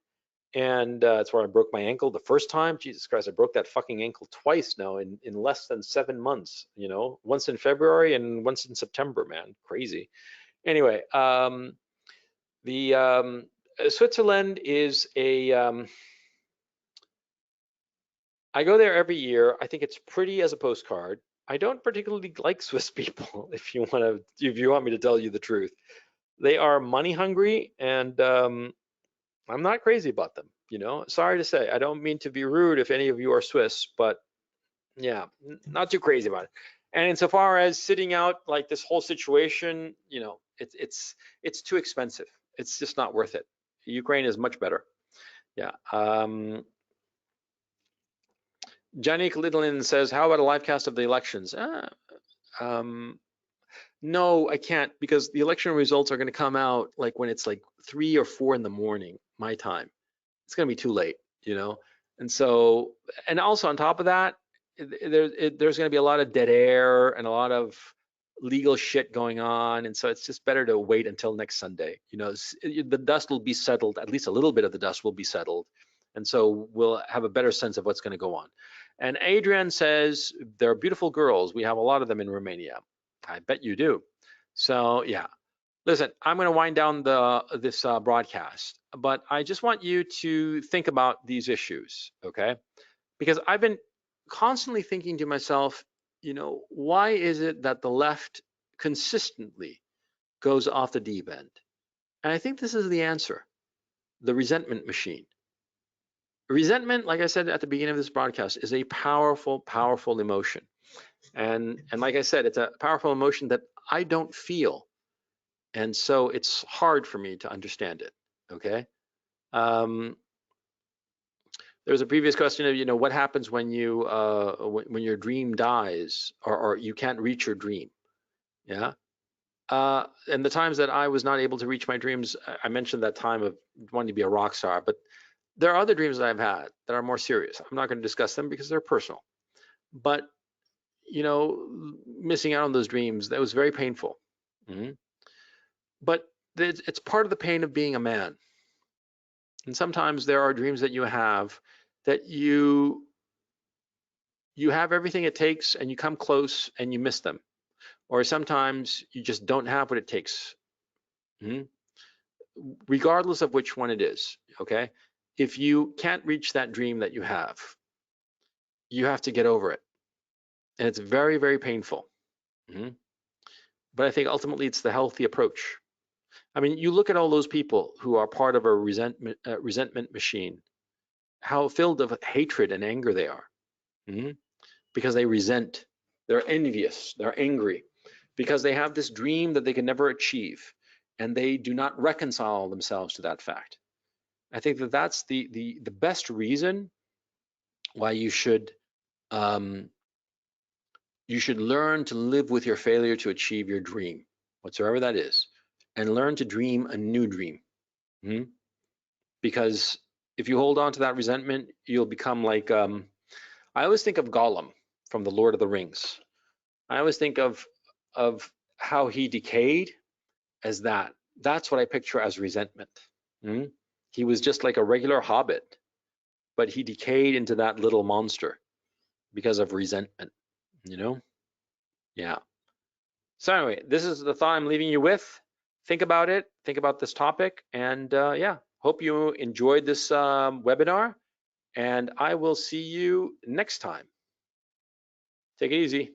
And it's where I broke my ankle the first time. Jesus Christ, I broke that fucking ankle twice now in less than 7 months, you know, once in February and once in September, man, crazy. Anyway, Switzerland is I go there every year. I think it's pretty as a postcard. I don't particularly like Swiss people, if you want me to tell you the truth. They are money hungry, and I'm not crazy about them, you know. Sorry to say, I don't mean to be rude if any of you are Swiss, but yeah, not too crazy about it. And insofar as sitting out like this whole situation, you know, it's too expensive. It's just not worth it. Ukraine is much better. Yeah. Johnny Lidlin says, how about a live cast of the elections? No, I can't, because the election results are going to come out like when it's like 3 or 4 in the morning, my time. It's going to be too late, you know? And so, and also on top of that, there's going to be a lot of dead air and a lot of legal shit going on. And so it's just better to wait until next Sunday. You know, the dust will be settled, at least a little bit of the dust will be settled. And so we'll have a better sense of what's going to go on. And Adrian says, there are beautiful girls. We have a lot of them in Romania. I bet you do. So yeah, listen, I'm going to wind down this broadcast, but I just want you to think about these issues, okay? Because I've been constantly thinking to myself, you know, why is it that the left consistently goes off the deep end? And I think this is the answer: the resentment machine. Resentment, like I said at the beginning of this broadcast, is a powerful, powerful emotion. And like I said, it's a powerful emotion that I don't feel. And so it's hard for me to understand it, okay? There's a previous question of, you know, what happens when you when your dream dies, or you can't reach your dream, yeah? And the times that I was not able to reach my dreams, I mentioned that time of wanting to be a rock star, but there are other dreams that I've had that are more serious. I'm not going to discuss them because they're personal. But, you know, missing out on those dreams, that was very painful. Mm-hmm. But it's part of the pain of being a man. And sometimes there are dreams that you have that you have everything it takes and you come close and you miss them. Or sometimes you just don't have what it takes. Mm-hmm. Regardless of which one it is, okay? If you can't reach that dream that you have to get over it. And it's very, very painful. Mm-hmm. But I think ultimately it's the healthy approach. I mean, you look at all those people who are part of a resentment machine, how filled of hatred and anger they are. Mm-hmm. Because they resent, they're envious, they're angry, because they have this dream that they can never achieve, and they do not reconcile themselves to that fact. I think that that's the best reason why you should learn to live with your failure to achieve your dream, whatsoever that is, and learn to dream a new dream. Mm-hmm. Because if you hold on to that resentment, you'll become like, I always think of Gollum from the Lord of the Rings. I always think of how he decayed as that. That's what I picture as resentment. Mm-hmm. He was just like a regular hobbit, but he decayed into that little monster because of resentment, you know? Yeah. So anyway, this is the thought I'm leaving you with. Think about it. Think about this topic. And yeah, hope you enjoyed this webinar. And I will see you next time. Take it easy.